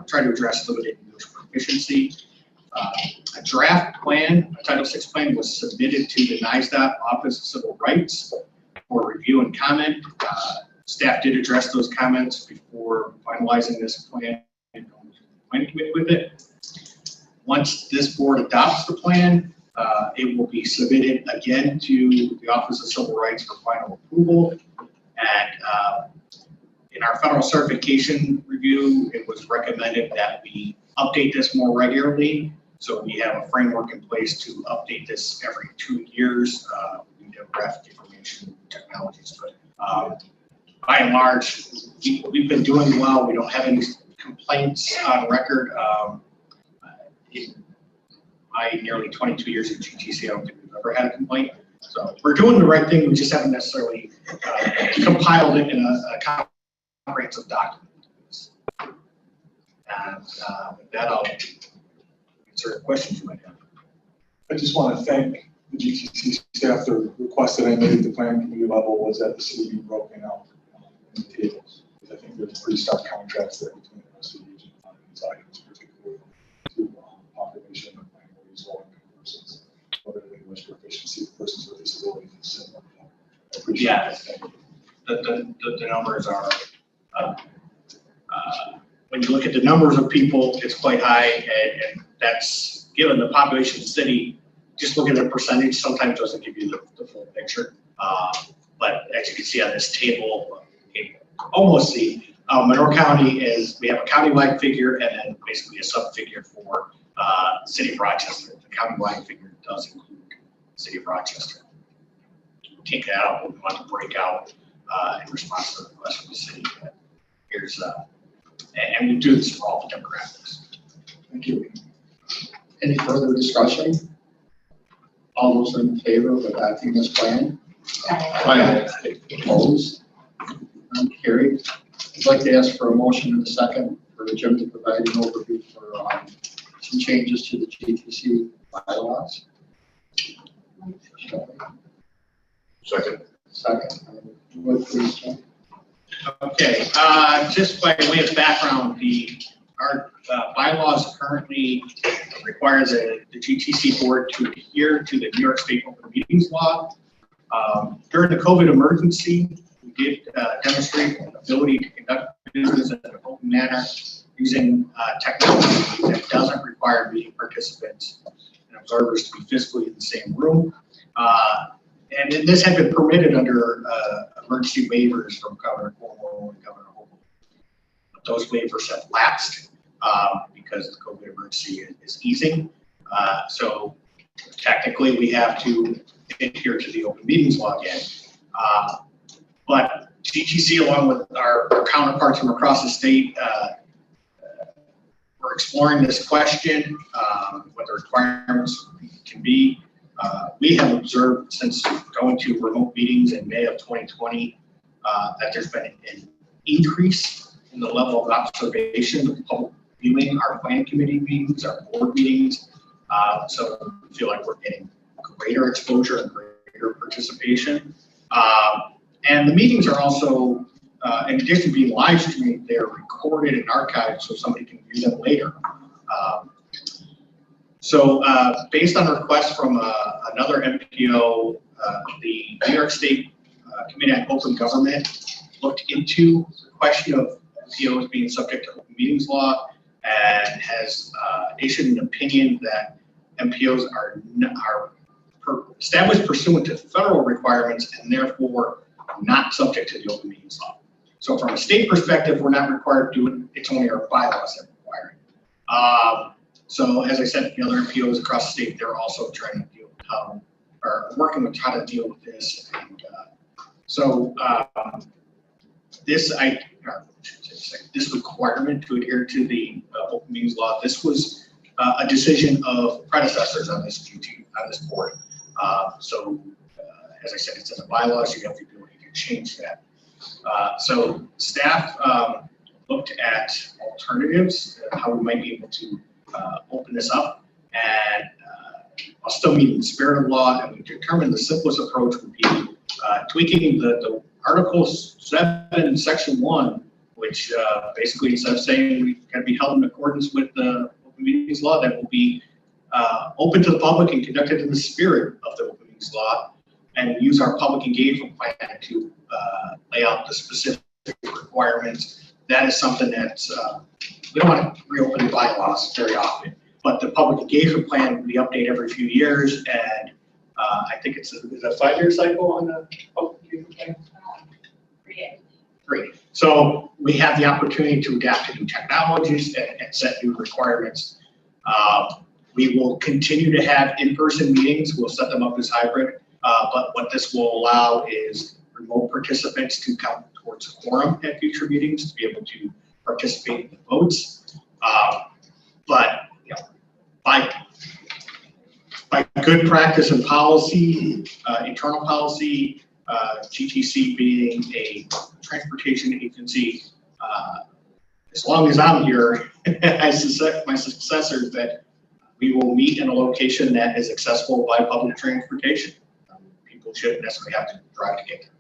try to address limited English proficiency. A draft plan, a Title VI plan, was submitted to the NISDOT Office of Civil Rights for review and comment. Staff did address those comments before finalizing this plan and going to the planning committee with it. Once this board adopts the plan, it will be submitted again to the Office of Civil Rights for final approval. And in our federal certification review, it was recommended that we update this more regularly. So we have a framework in place to update this every 2 years. We do graphic information technologies, but by and large, we've been doing well. We don't have any complaints on record. In my nearly 22 years at GTC, I don't think we've ever had a complaint. So we're doing the right thing. We just haven't necessarily compiled it in a comprehensive document. And with that, I'll answer questions you might have. I just want to thank the GTC staff. The request that I made at the planning committee level was that the city be broken out in the tables. Because I think there's pretty stark contrast there between the rest of the region on these items, particularly to population and minorities, low income persons, whether they're English proficiency, persons with disabilities, and similar. I appreciate that. The numbers are, when you look at the numbers of people, it's quite high, and that's given the population of the city. Just looking at the percentage sometimes doesn't give you the full picture. But as you can see on this table, almost see. Monroe County is, we have a countywide figure and then basically a sub-figure for City of Rochester. The countywide figure does include the City of Rochester. Take that out, we want to break out in response to the request from the city. But here's, and we do this for all the demographics. Thank you. Any further discussion? All those in favor of adopting this plan? Aye. Opposed? None carried. I'd like to ask for a motion in a second for Jim to provide an overview for some changes to the GTC bylaws. Second. Second. Would please, Jim? Okay, just by way of background, our bylaws currently requires the GTC board to adhere to the New York State Open Meetings Law. During the COVID emergency, we did demonstrate an ability to conduct business in an open manner using technology that doesn't require meeting participants and observers to be physically in the same room. And this had been permitted under emergency waivers from Governor Cuomo and Governor Hochul. But those waivers have lapsed because the COVID emergency is easing. So technically we have to adhere to the open meetings law again. But GTC, along with our counterparts from across the state, we're exploring this question, what the requirements can be. We have observed since going to remote meetings in May of 2020 that there's been an increase in the level of observation of public viewing our planning committee meetings, our board meetings. So we feel like we're getting greater exposure and greater participation. And the meetings are also, in addition to being live streamed, they're recorded and archived so somebody can view them later. So based on a request from another MPO, the New York State Committee on Open Government looked into the question of MPOs being subject to open meetings law and has issued an opinion that MPOs are established pursuant to federal requirements and therefore not subject to the open meetings law. So from a state perspective, we're not required to do it. It's only our bylaws that require it. So as I said, the other MPOs across the state, they're also trying to deal with how, or working with how to deal with this. And this requirement to adhere to the open meetings law, this was a decision of predecessors on this board. As I said, it's in the bylaws, you have the ability to change that. So staff looked at alternatives, how we might be able to open this up, and I'll still meet in the spirit of law, and we determined the simplest approach would be tweaking the Article 7, Section 1, which basically instead of saying we can be held in accordance with the open meetings law, that will be open to the public and conducted in the spirit of the open meetings law, and use our public engagement plan to lay out the specific requirements. That is something that's, we don't want to reopen the bylaws very often, but the public engagement plan, we update every few years, and I think it's a 5-year cycle on the public engagement plan? 3. So we have the opportunity to adapt to new technologies and set new requirements. We will continue to have in-person meetings. We'll set them up as hybrid, but what this will allow is remote participants to count towards a quorum at future meetings to be able to participate in the votes. But you know, by good practice and policy, internal policy, GTC being a transportation agency, as long as I'm here, I suspect my successors that we will meet in a location that is accessible by public transportation. People shouldn't necessarily have to drive to get there.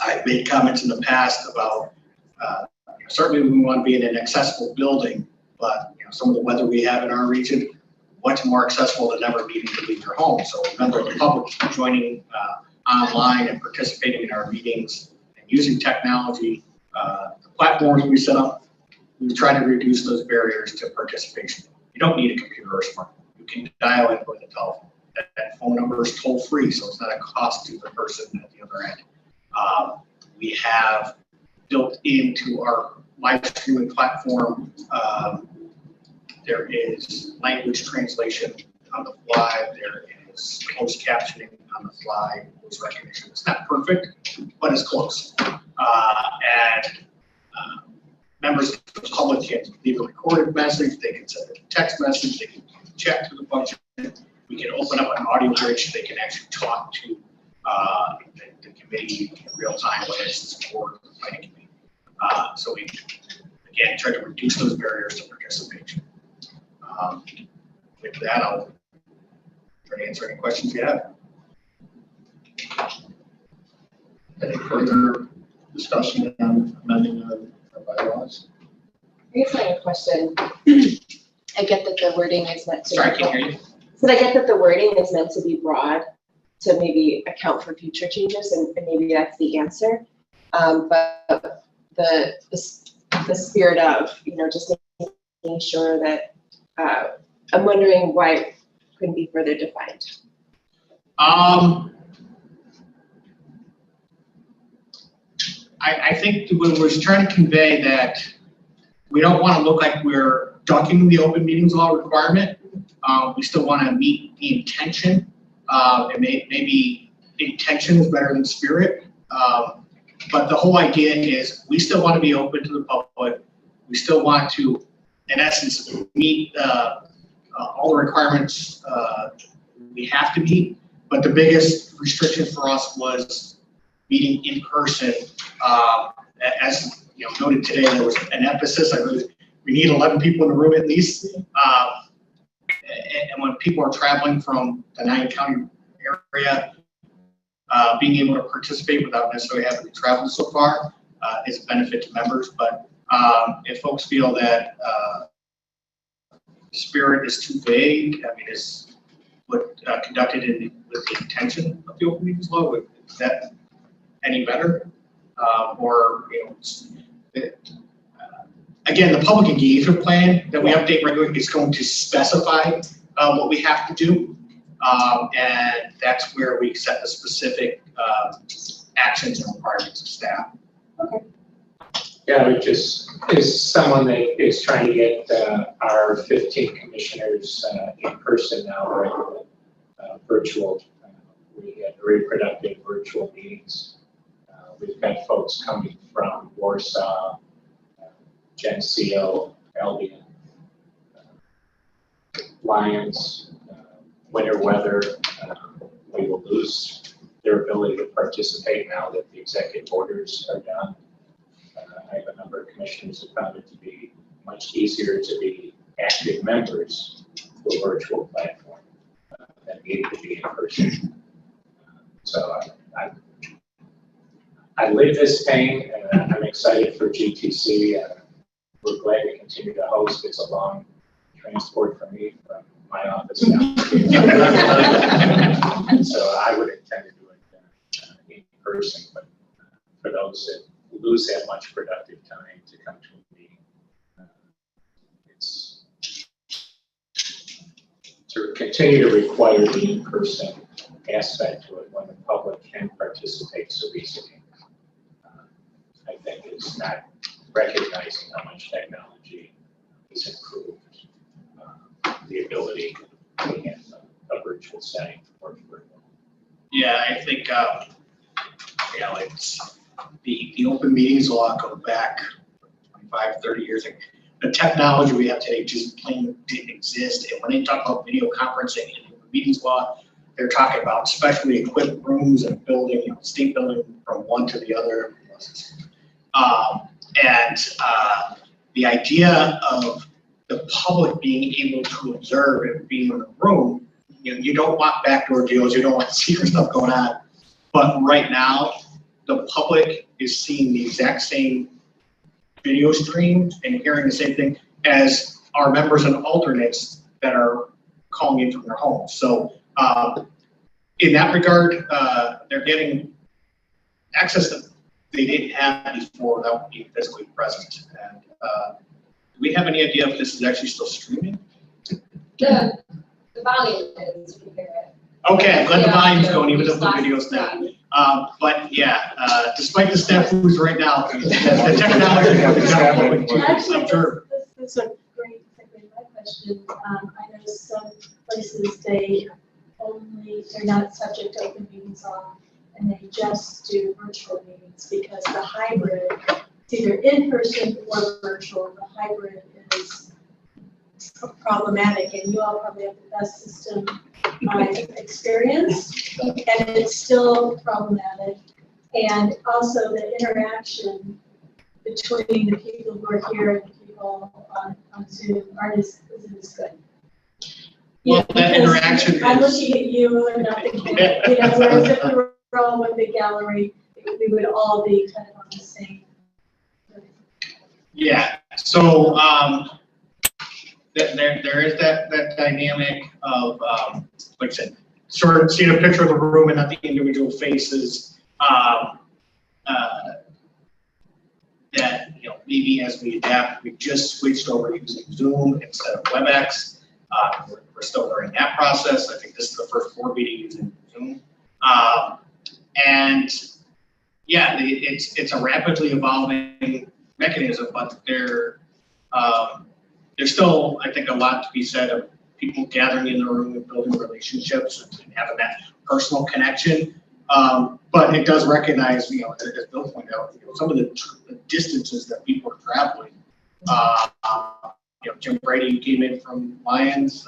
I've made comments in the past about certainly we want to be in an accessible building, but some of the weather we have in our region, what's more accessible than never needing to leave your home? So remember, the public joining online and participating in our meetings and using technology, the platforms we set up, we try to reduce those barriers to participation. You don't need a computer or a smartphone. You can dial in with a telephone. That phone number is toll free, so it's not a cost to the person at the other end. We have built into our live streaming platform, there is language translation on the fly. There is closed captioning on the fly, voice recognition. It's not perfect, but it's close. Members of the public can leave a recorded message. They can send a text message. They can chat to the function. We can open up an audio bridge. They can actually talk to the committee in real time, whether it's the board or the planning committee. So we, again, try to reduce those barriers to participation. With that, I'll try to answer any questions you have. Any further discussion on amending the bylaws? I guess I have a question. I get that the wording is meant to. Sorry, I can't hear you. So I get that the wording is meant to be broad to maybe account for future changes, and maybe that's the answer. But the spirit of, just making sure that, I'm wondering why it couldn't be further defined. I think we we're trying to convey that we don't want to look like we're ducking the open meetings law requirement. We still want to meet the intention, and maybe intention is better than spirit. But the whole idea is we still want to be open to the public. We still want to, in essence, meet all the requirements we have to meet. But the biggest restriction for us was meeting in person. As noted today, there was an emphasis. We need 11 people in the room at least. And when people are traveling from the 9-county area, being able to participate without necessarily having to travel so far is a benefit to members. But if folks feel that spirit is too vague, is what conducted with the intention of the open meetings law, is that any better? Again, the public engagement plan that we update regularly is going to specify what we have to do. And that's where we set the specific actions and requirements of staff. Okay. Yeah, it just is someone that is trying to get our 15 commissioners in person now, rather than virtual. We had very productive virtual meetings. We've got folks coming from Warsaw, Geneseo, Albion, Lyons, winter weather. We will lose their ability to participate now that the executive orders are done. I have a number of commissioners who found it to be much easier to be active members to a virtual platform than needed to be in person. So I live this pain, and I'm excited for GTC. We're glad to continue to host. It's a long transport for me from my office down. So I would intend to do it in person, but for those that lose that much productive time to come to a meeting, it's to continue to require the in-person aspect to it when the public can participate so easily. I think is not recognizing how much technology has improved the ability to have a virtual setting work very well. Yeah, I think it's the open meetings law go back 25, 30 years ago. The technology we have today just plain didn't exist. And when they talk about video conferencing in the open meetings law, they're talking about specially equipped rooms and building, state building from one to the other. The idea of the public being able to observe and being in the room, you don't want backdoor deals, you don't want secret stuff going on. But right now, the public is seeing the exact same video stream and hearing the same thing as our members and alternates that are calling in from their homes. So in that regard, they're getting access that they didn't have before without being physically present. And do we have any idea if this is actually still streaming? The volume is. Okay, I'm glad the volume's going, even though the video's not. But yeah, despite the staff who's right now, the technology. Actually, I'm sure. this is a great question. I know some places they're not subject to open meetings law, and they just do virtual meetings because the hybrid, it's either in person or virtual. The hybrid is problematic, and you all probably have the best system I've experienced, and it's still problematic. And also the interaction between the people who are here and the people on Zoom aren't as good. Well, that interaction I'm is. looking at you and not the camera, you know, whereas if we were all in the gallery, we would all be kind of on the same. Yeah, so, there is that dynamic of, like I said, sort of seeing a picture of the room and not the individual faces. That, you know, maybe as we adapt, we just switched over using Zoom instead of WebEx. We're still learning that process. I think this is the first board meeting using Zoom. And yeah, it's a rapidly evolving mechanism, but there's still, I think, a lot to be said of people gathering in the room and building relationships and having that personal connection. But it does recognize, you know, as Bill pointed out, you know, some of the distances that people are traveling. You know, Jim Brady came in from Lions.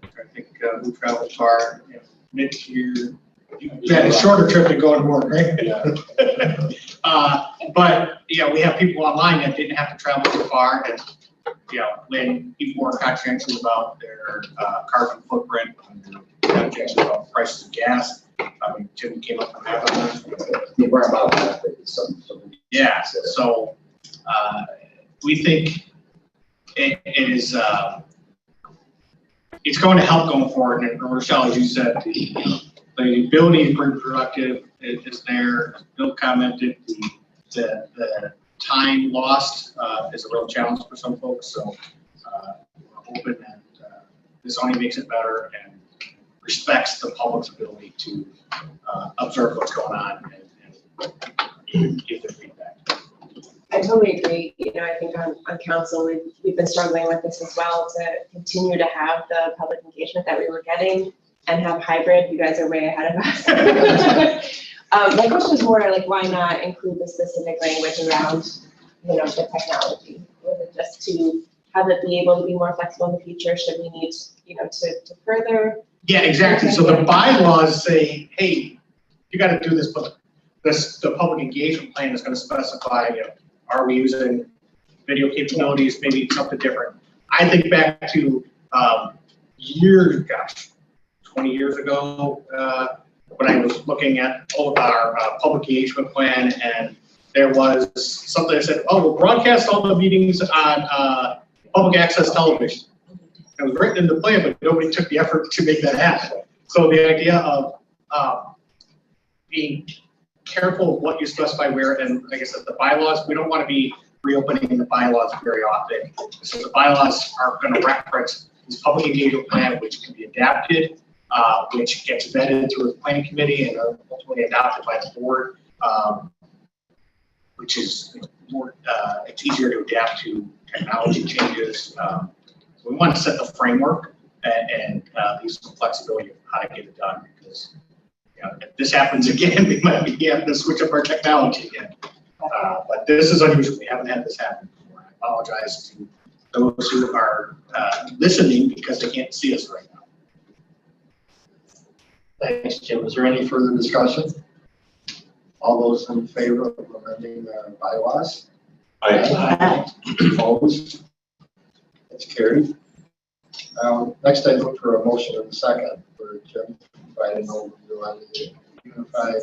I think who traveled far. You know, Mitch here. You had a shorter trip to go to work, right? Yeah. But yeah, we have people online that didn't have to travel too far, and you know, when people are conscientious about their carbon footprint and conscientious about prices of gas. I mean, Jim came up from that. We're about that. Yeah, so we think it is, it's going to help going forward. And Rochelle, as you said, the ability to be productive is there. As Bill commented, the time lost is a real challenge for some folks. So we're hoping that this only makes it better and respects the public's ability to observe what's going on and give their feedback. I totally agree. You know, I think on council, we've been struggling with this as well to continue to have the public engagement that we were getting and have hybrid. You guys are way ahead of us. My question is more like, why not include the specific language around, you know, the technology? Was it just to have it be able to be more flexible in the future? Should we need, you know, to further? Yeah, exactly. So the bylaws say, hey, you got to do this, but the public engagement plan is going to specify, you know, are we using video capabilities, maybe something different. I think back to years, gosh, 20 years ago, when I was looking at all of our public engagement plan, and there was something that said, oh, we'll broadcast all the meetings on public access television. It was written in the plan, but nobody took the effort to make that happen. So the idea of being careful of what you specify where, and like I said, the bylaws, we don't want to be reopening the bylaws very often. So the bylaws are going to reference this public engagement plan, which can be adapted, which gets vetted through the planning committee and ultimately adopted by the board, which is more, it's easier to adapt to technology changes. So we want to set the framework and use some flexibility of how to get it done, because you know, if this happens again, we might be having to switch up our technology again. But this is unusual. We haven't had this happen before. I apologize to those who are listening because they can't see us right now. Thanks, Jim. Is there any further discussion? All those in favor of amending the bylaws? Aye. Opposed? That's carried. Next, I look for a motion in a second for Jim to provide an overview on the unified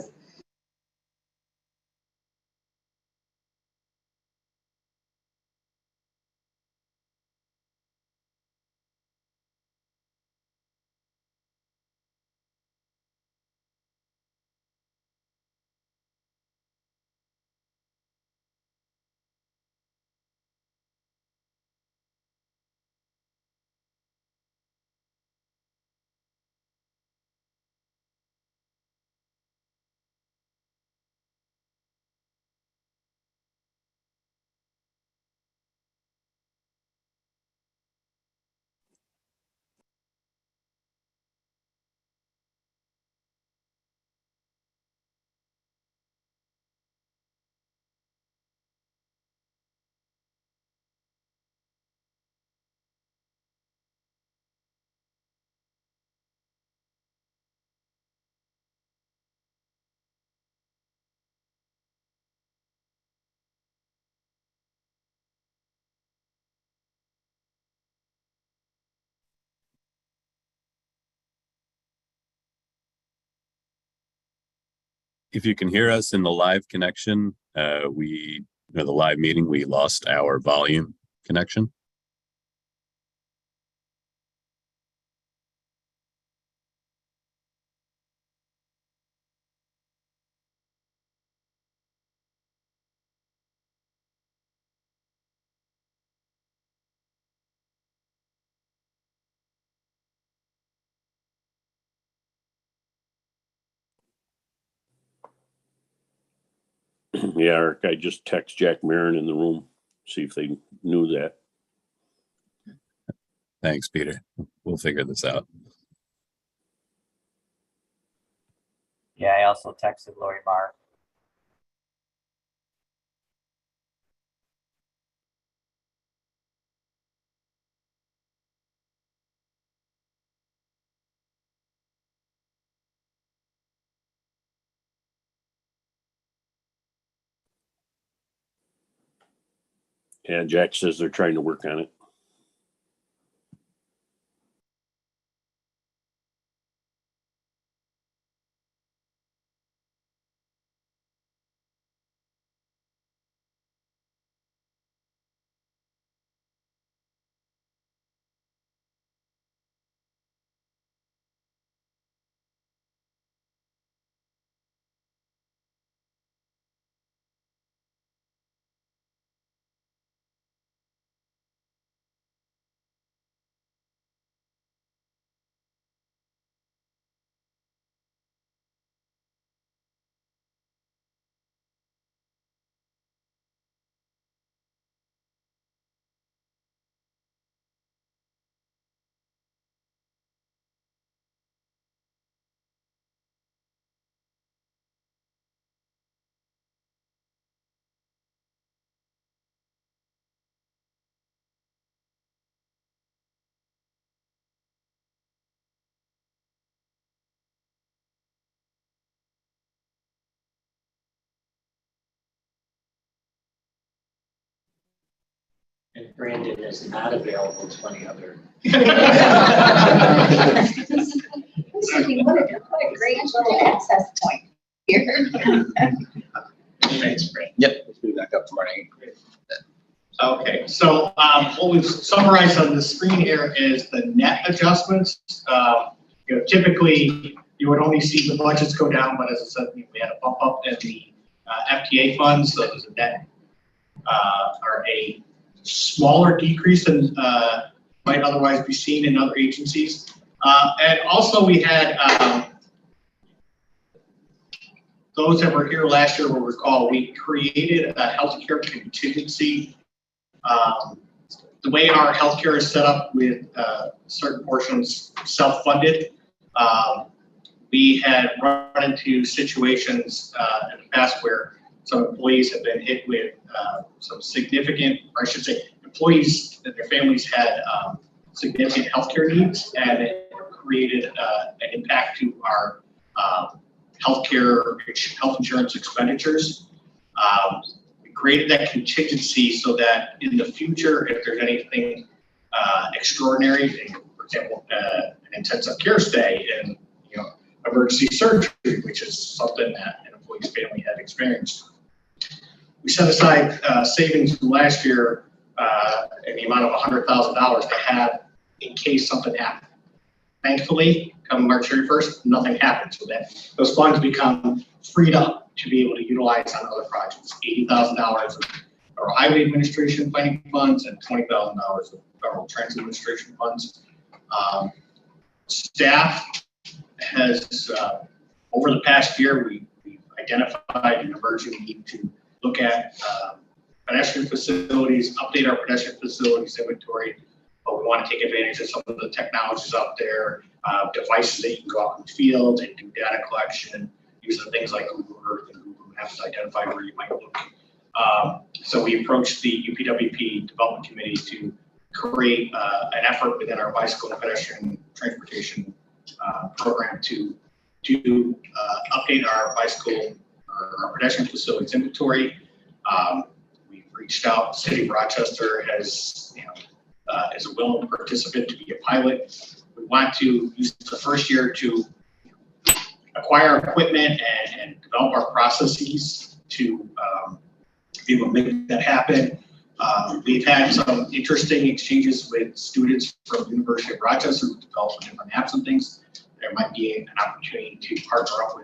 if you can hear us in the live connection, the live meeting, we lost our volume connection. Yeah, Eric, I just text Jack Marin in the room, see if they knew that. Thanks, Peter. We'll figure this out. Yeah, I also texted Lori Marr. Yeah, Jack says they're trying to work on it. And Brandon is not available to any other. What a great little access point here. Thanks, Brad. Yep, let's move back up to morning. Okay, so what we've summarized on the screen here is the net adjustments. Typically you would only see the budgets go down, but as I said, we had a bump up in the FTA funds, so there's a net or a smaller decrease than might otherwise be seen in other agencies. And also we had those that were here last year will recall we created a healthcare contingency. The way our healthcare is set up with certain portions self-funded, we had run into situations in the past where some employees have been hit with some significant, or I should say, employees and their families had significant healthcare needs, and it created an impact to our health insurance expenditures. We created that contingency so that in the future, if there's anything extraordinary, for example, an intensive care stay and emergency surgery, which is something that an employee's family had experienced, we set aside savings from last year in the amount of $100,000 to have in case something happened. Thankfully, come March 31st, nothing happened, so that those funds become freed up to be able to utilize on other projects. $80,000 of our highway administration planning funds and $20,000 of federal transit administration funds. Staff has, over the past year, we've identified an emerging need to look at pedestrian facilities, update our pedestrian facilities inventory, but we want to take advantage of some of the technologies out there, devices that you can go out in the field and do data collection, using things like Google Earth and Google Maps to identify where you might look. So we approached the UPWP Development Committee to create an effort within our bicycle and pedestrian transportation program to update our bicycle or our pedestrian facilities inventory. We've reached out. The City of Rochester has, is a willing participant to be a pilot. We want to use the first year to acquire equipment and develop our processes to be able to make that happen. We've had some interesting exchanges with students from the University of Rochester who developed different apps and things. There might be an opportunity to partner up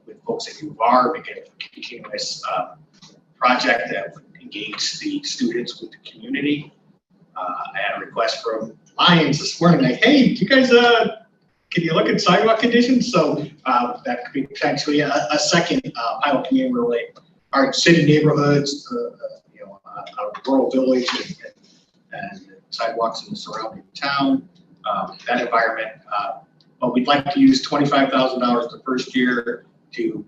with folks at U of R, make it a continuous project that would engage the students with the community. I had a request from Lions this morning, like, hey, you guys, can you look at sidewalk conditions? So that could be potentially a second pilot community where our city neighborhoods, our rural village and sidewalks in the surrounding town, that environment. But we'd like to use $25,000 the first year to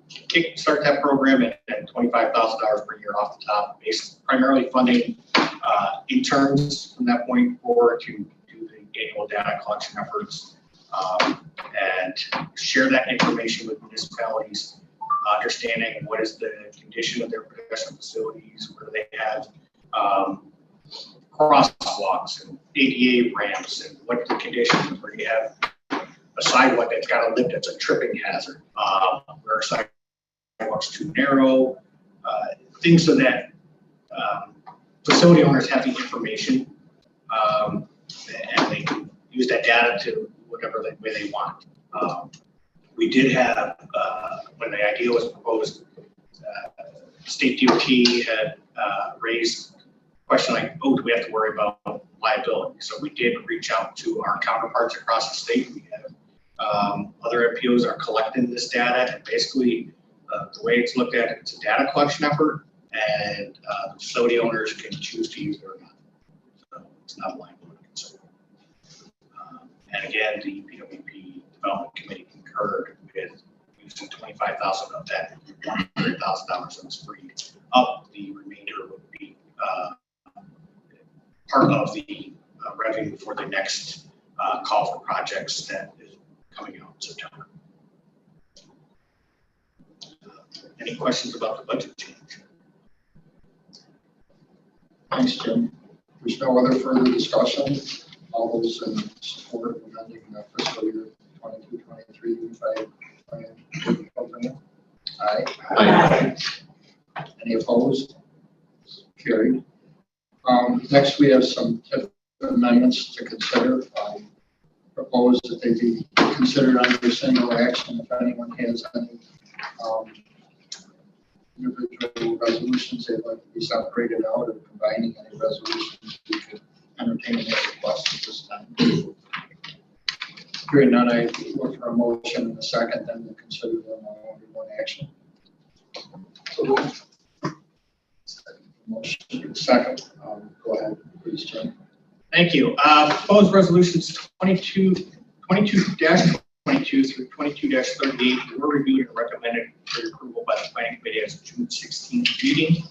start that program and $25,000 per year off the top, based primarily funding interns from that point forward to do the annual data collection efforts and share that information with municipalities, understanding what is the condition of their pedestrian facilities, where they have crosswalks and ADA ramps, and what the conditions where you have a sidewalk that's got a lip that's a tripping hazard, where a sidewalk's too narrow, things so that facility owners have the information and they can use that data to whatever way they want. We did have, when the idea was proposed, State DOT had raised a question like, oh, do we have to worry about liability? So we did reach out to our counterparts across the state. We have other MPOs are collecting this data, and basically the way it's looked at, it's a data collection effort, and the facility owners can choose to use it or not. So it's not a liability concern. And again, the PWP Development Committee concurred with using $25,000 of that, $100,000 that was free. Up, the remainder would be part of the revenue for the next call for projects that is coming out in September. Any questions about the budget change? Thanks, Jim. There's no other further discussion. All those in support of amending the fiscal year 22-23 unified plan program? Aye. Aye. Any opposed? Carried. Next, we have some amendments to consider. Propose that they be considered under single action. If anyone has any individual resolutions they'd like to be separated out or combining any resolutions, we could entertain any requests at this time. Hearing none, I look for a motion in a second, then we'll consider them all under one action. Motion second. Go ahead, please, Jim. Thank you. Proposed resolutions 22-22 through 22-38 were reviewed and recommended for your approval by the Planning Committee as June 16th meeting.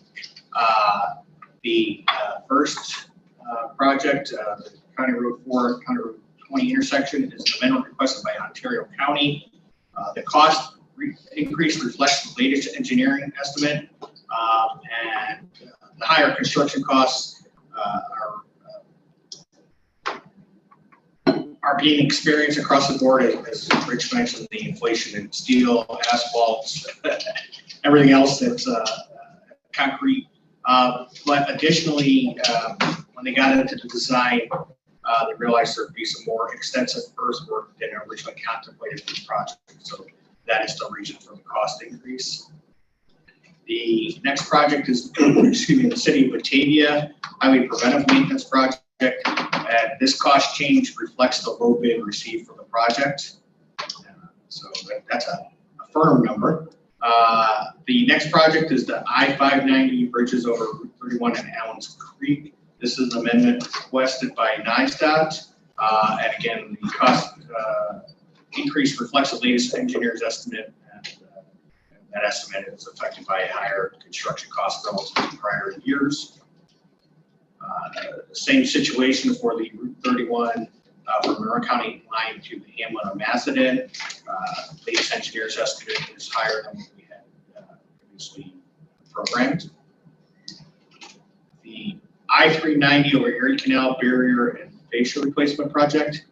The first project, the County Road 4, County Road 20 intersection, is an amendment requested by Ontario County. The cost increase reflects the latest engineering estimate, and the higher construction costs are being experienced across the board, as Rich mentioned, the inflation in steel, asphalt, everything else that's concrete. But additionally, when they got into the design, they realized there would be some more extensive earthwork than originally contemplated for the project. So that is the reason for the cost increase. The next project is, the City of Batavia Highway Preventive Maintenance Project. And this cost change reflects the low bid received for the project. So that's a firm number. The next project is the I-590 bridges over Route 31 and Allen's Creek. This is an amendment requested by NISDOT. And again, the cost increase reflects the latest engineer's estimate. And that estimate is affected by higher construction costs relative to prior years. Same situation for the Route 31 from Monroe County line to the hamlet of Macedon. Latest engineer's estimate is higher than what we had previously programmed. The I-390 over Erie Canal barrier and fascia replacement project.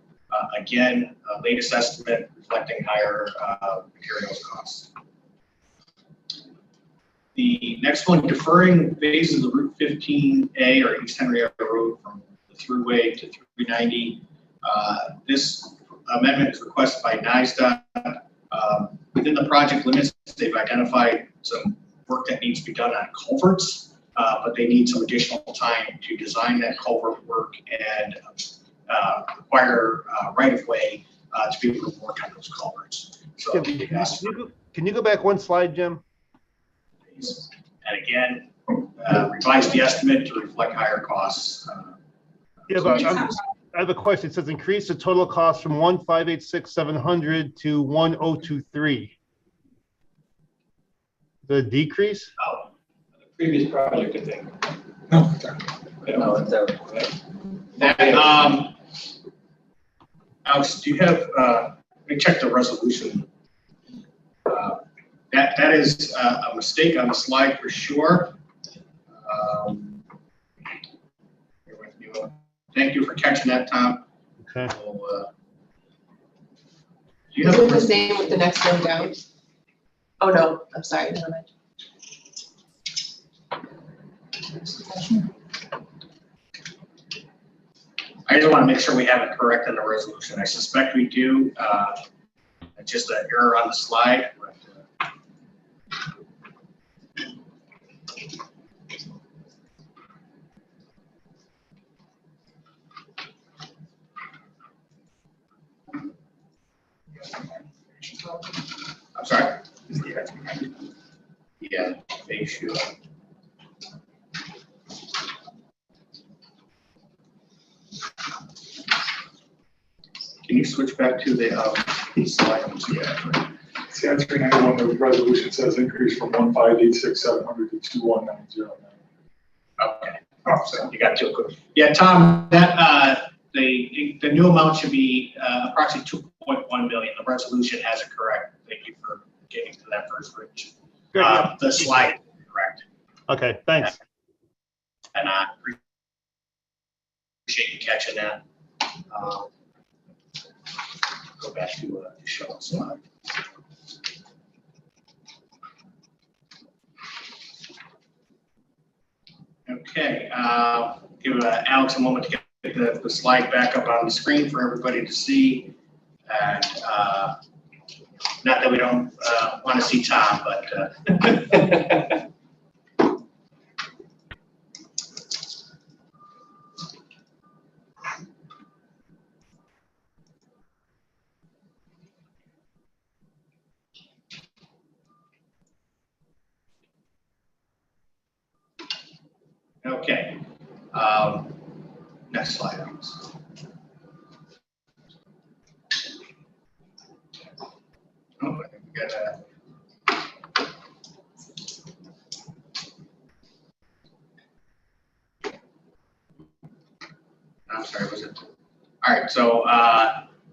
Again, latest estimate reflecting higher materials costs. The next one, deferring phases of Route 15A or East Henrietta Road from the thruway to 390. This amendment is requested by NISDOT. Within the project limits, they've identified some work that needs to be done on culverts, but they need some additional time to design that culvert work and require right-of-way to be able to work on those culverts. So Can you go back one slide, Jim? and again, revise the estimate to reflect higher costs. Yeah, but I have a question. It says increase the total cost from 1,586,700 to 1,023. The decrease? Oh, the previous project, I think. No, it's That, Alex, do you have, let me check the resolution. That is a mistake on the slide for sure. Thank you for catching that, Tom. Okay. So, Is it the same with the next one down? Oh, no, I'm sorry, never mind. I just want to make sure we have it correct in the resolution. I suspect we do. Just an error on the slide. But, I'm sorry. Yeah, they should. Can you switch back to the slide? See, on 391, the resolution says increase from 1,586,700 to 2,190. Okay. Oh, so you got two. Yeah, Tom, that the new amount should be approximately 2.1 million. The resolution has it correct. Thank you for getting to that first bridge. The slide is correct. Okay, thanks. And I appreciate you catching that. Go back to show the slide. Okay, give Alex a moment to get the slide back up on the screen for everybody to see. And not that we don't want to see Tom, but okay. Next slide, Alex. Oh, I think we got I'm sorry, was it? All right, so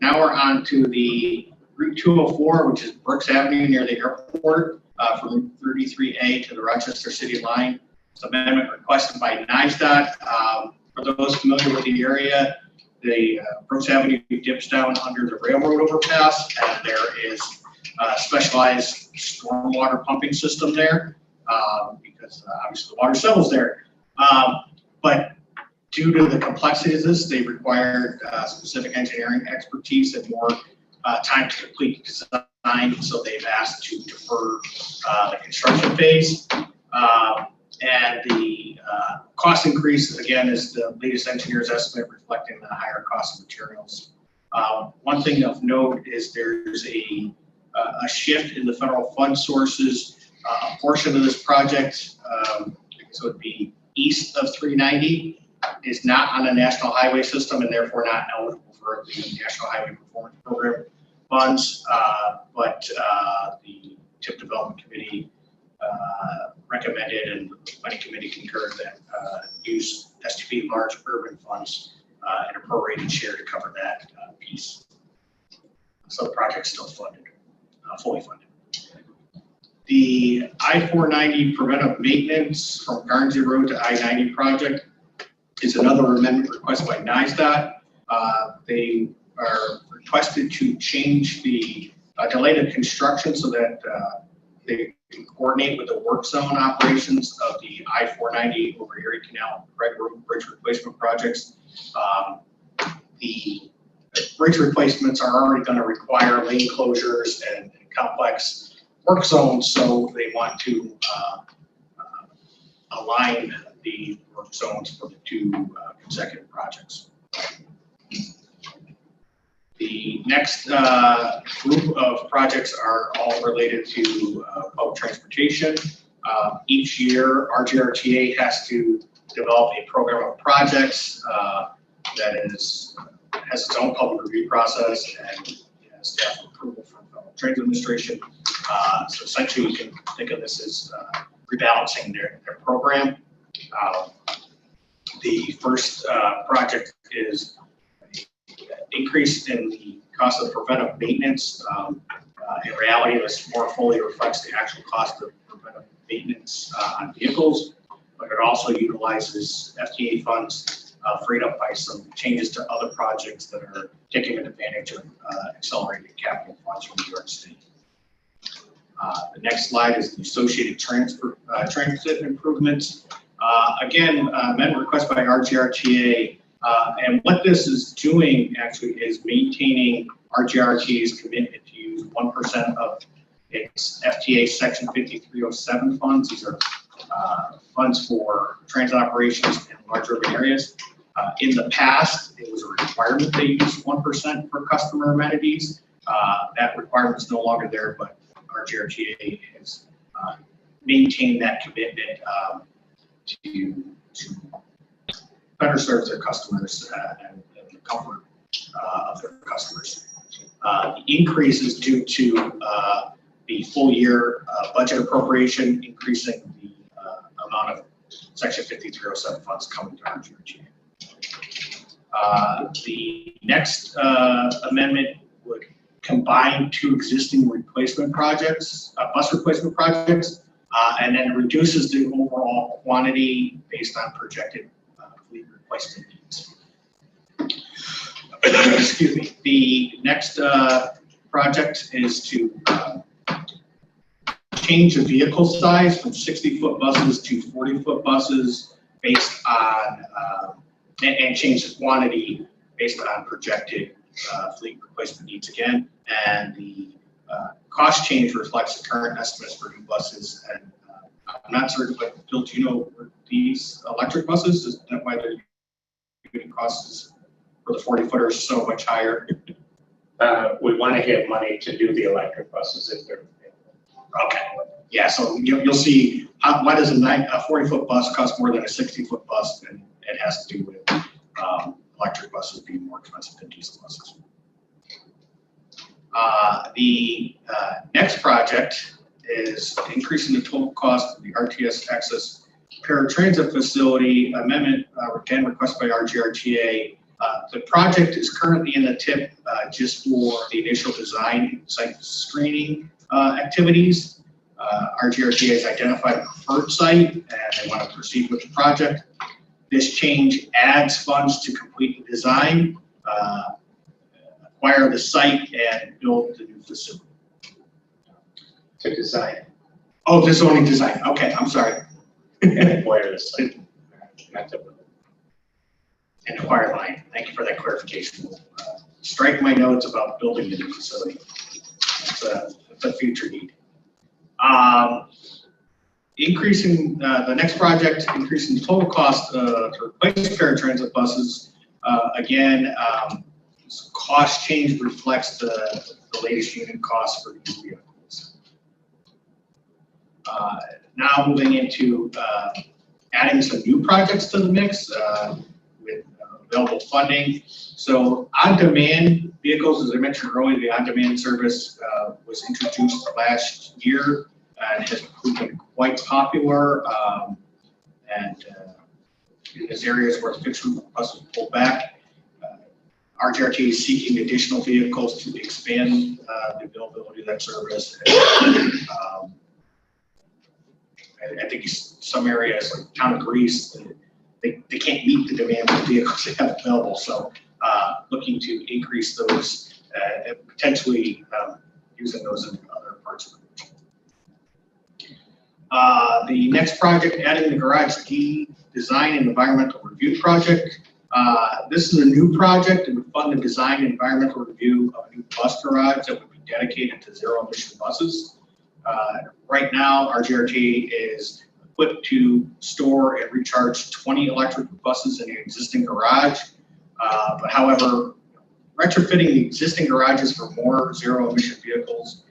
now we're on to the Route 204, which is Brooks Avenue near the airport, from Route 33A to the Rochester City line. It's an amendment requested by NISDOT. For those familiar with the area, the Brooks Avenue dips down under the railroad overpass, and there is a specialized stormwater pumping system there, because obviously the water settles there. But due to the complexity of this, they required specific engineering expertise and more time to complete design, so they've asked to defer the construction phase. And the cost increase, again, is the latest engineer's estimate reflecting the higher cost of materials. One thing of note is there's a shift in the federal fund sources. A portion of this project, so it would be east of 390, is not on the national highway system and therefore not eligible for the National Highway Performance Program funds. But the TIP Development Committee recommended, and the planning committee concurred, that use STP large urban funds and a prorated share to cover that piece. So the project's still funded, fully funded. The I-490 preventive maintenance from Garnsey Road to I-90 project is another amendment request by NISDOT. They are requested to change the, delay the construction so that they can coordinate with the work zone operations of the I-490 over Erie Canal bridge replacement projects. The bridge replacements are already going to require lane closures and complex work zones, so they want to align the work zones for the two consecutive projects. The next group of projects are all related to public transportation. Each year, RGRTA has to develop a program of projects that has its own public review process and staff approval from the Federal Transit Administration. So essentially, you can think of this as rebalancing their program. The first project is increase in the cost of preventive maintenance. In reality, this more fully reflects the actual cost of preventive maintenance on vehicles, but it also utilizes FTA funds freed up by some changes to other projects that are taking advantage of accelerated capital funds from New York State. The next slide is the associated transit improvements. Again, amendment request by RGRTA. And what this is doing actually is maintaining RGRTA's commitment to use 1% of its FTA Section 5307 funds. These are funds for transit operations in large urban areas. In the past, it was a requirement they use 1% for customer amenities. That requirement is no longer there, but RGRTA has maintained that commitment to better serve their customers and the comfort of their customers. The increase is due to the full year budget appropriation, increasing the amount of Section 5307 funds coming to RGRTA. The next amendment would combine two existing replacement projects, bus replacement projects, and then reduces the overall quantity based on projected fleet replacement needs. Excuse me. The next project is to change the vehicle size from 60-foot buses to 40-foot buses based on, and change the quantity based on projected fleet replacement needs again. And the cost change reflects the current estimates for new buses. And I'm not certain, but Bill, do you know these electric buses, is that why their unit costs for the 40-footers so much higher? We want to have money to do the electric buses if they're okay. Yeah, so you'll see why does a 40-foot bus cost more than a 60-foot bus, and it has to do with electric buses being more expensive than diesel buses. The next project is increasing the total cost of the RTS Access Paratransit Facility amendment, again requested by RGRTA. The project is currently in the TIP just for the initial design site screening activities. RGRTA has identified a preferred site and they want to proceed with the project. This change adds funds to complete the design, acquire the site, and build the new facility. to design Oh, this only design. Okay, I'm sorry. and acquire the site. Not to And acquire line. Thank you for that clarification. Strike my notes about building the new facility. That's a future need. Increasing the next project, increasing the total cost to replace paratransit buses. Again, cost change reflects the latest unit cost for these vehicles. Now moving into adding some new projects to the mix with available funding. So on-demand vehicles, as I mentioned earlier, the on-demand service was introduced last year and has proven quite popular. And in these areas where fixed route buses pull back, RGRTA is seeking additional vehicles to expand the availability of that service. I think some areas like town of Greece, they can't meet the demand for vehicles they have available. So looking to increase those and potentially using those in other parts of the region. The next project, adding the garage design and environmental review project. This is a new project. It would fund the design and environmental review of a new bus garage that would be dedicated to zero emission buses. Right now, our GRT is equipped to store and recharge 20 electric buses in the existing garage. But however, retrofitting the existing garages for more zero emission vehicles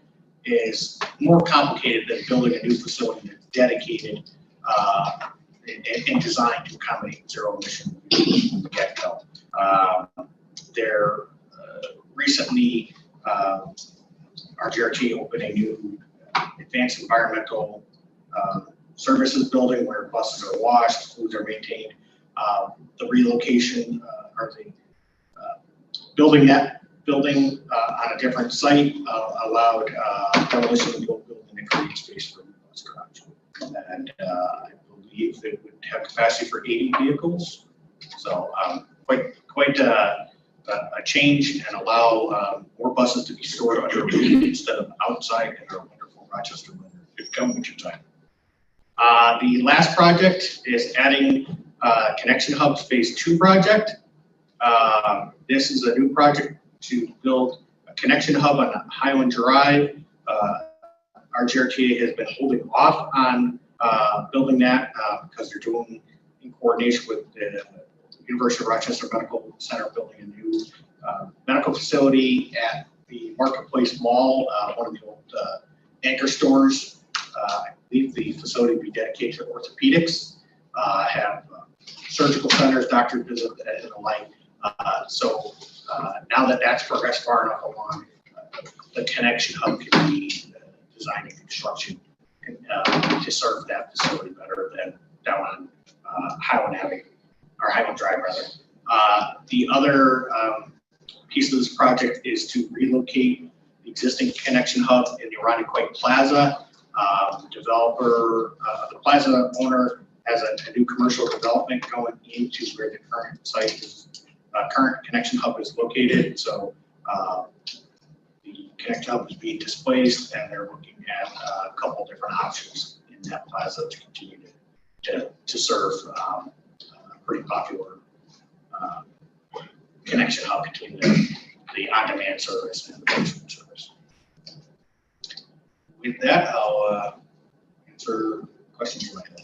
is more complicated than building a new facility that's dedicated and designed to accommodate zero emission from the get-go. Recently, our GRT opened a new advanced environmental services building where buses are washed, foods are maintained. The relocation or the building that building on a different site allowed demolition of the old building and create space for the bus garage. And I believe it would have capacity for 80 vehicles. So quite a change and allow more buses to be stored under a roof instead of outside in our wonderful Rochester weather. Good come with your time. The last project is adding Connection Hubs Phase 2 project. This is a new project to build a connection hub on Highland Drive. Our GRTA has been holding off on building that because they're doing in coordination with the University of Rochester Medical Center building a new medical facility at the Marketplace Mall, one of the old anchor stores. I believe the facility will be dedicated to orthopedics, have surgical centers, doctor visits, and the like. So now that that's progressed far enough along, the connection hub can be designed and construction to serve that facility better than down on Highland Avenue, or Highland Drive rather. The other piece of this project is to relocate the existing connection hub in the Irondequoit Plaza. The developer, the plaza owner has a new commercial development going into where the current site is, current connection hub is located. So the connection hub is being displaced and they're looking at a couple different options in that plaza to continue to serve a pretty popular connection hub between the on-demand service and the virtual service. With that, I'll answer questions you might have.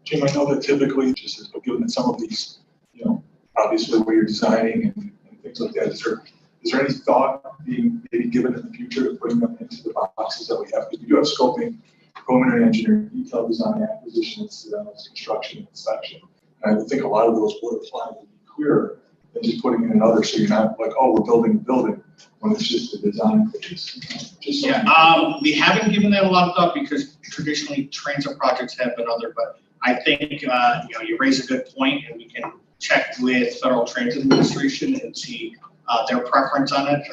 Jim, I know that typically, just as given that some of these, you know, obviously where you're designing and things like that, is there any thought being maybe given in the future to bring them into the boxes that we have? Because we do have scoping, preliminary engineering, detailed design, acquisition, incidentals, construction, inspection. And I would think a lot of those would apply to be clearer than just putting in another, so you're not like, oh, we're building a building when it's just a design phase. Yeah, we haven't given that a lot of thought because traditionally transit projects have been other, but I think you raise a good point, and we can check with Federal Transit Administration and see their preference on it.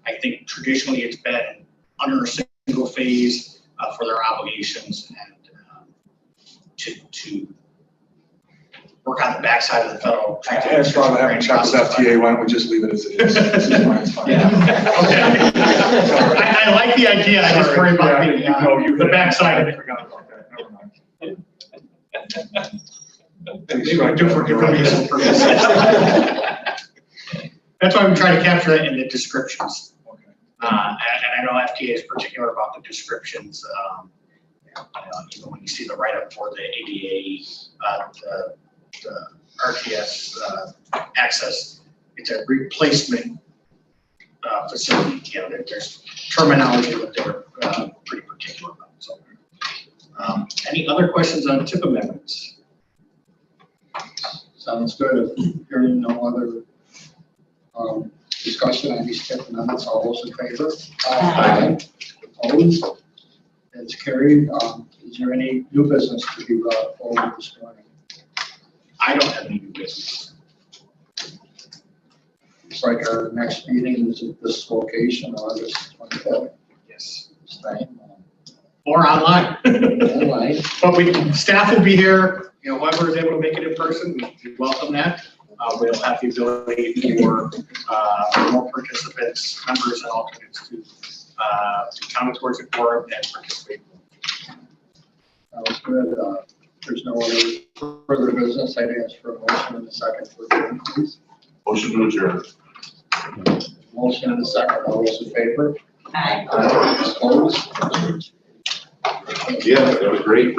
I think traditionally it's been under a single phase for their obligations and to work on the backside of the Federal Transit. As far as having checked with FTA, why don't we just leave it as it is? It's fine. Yeah. Okay. I like the idea. I just worry about the backside of it. They would do for information purposes. That's why we try to capture that in the descriptions. And I know FTA is particular about the descriptions. Even when you see the write-up for the ADA, the RTS access, it's a replacement facility. You know, there's terminology that they're pretty particular about. So, any other questions on TIP amendments? Sounds good. Hearing no other discussion on these TIP amendments, all those in favor? Aye. Opposed? It's carried. Is there any new business to be brought forward this morning? I don't have any new business. Looks like our next meeting is at this location, August 25th. Yes. Same. Or online. Online. But staff will be here, whoever is able to make it in person, we welcome that. We'll have the ability for more participants, members, and alternates to come towards the quorum and participate. That was good. There's no other further business. I'd ask for a motion in a second for adjournment, please. Motion to adjourn. Motion in a second. All those in favor? Aye. Opposed? Yeah, that was great.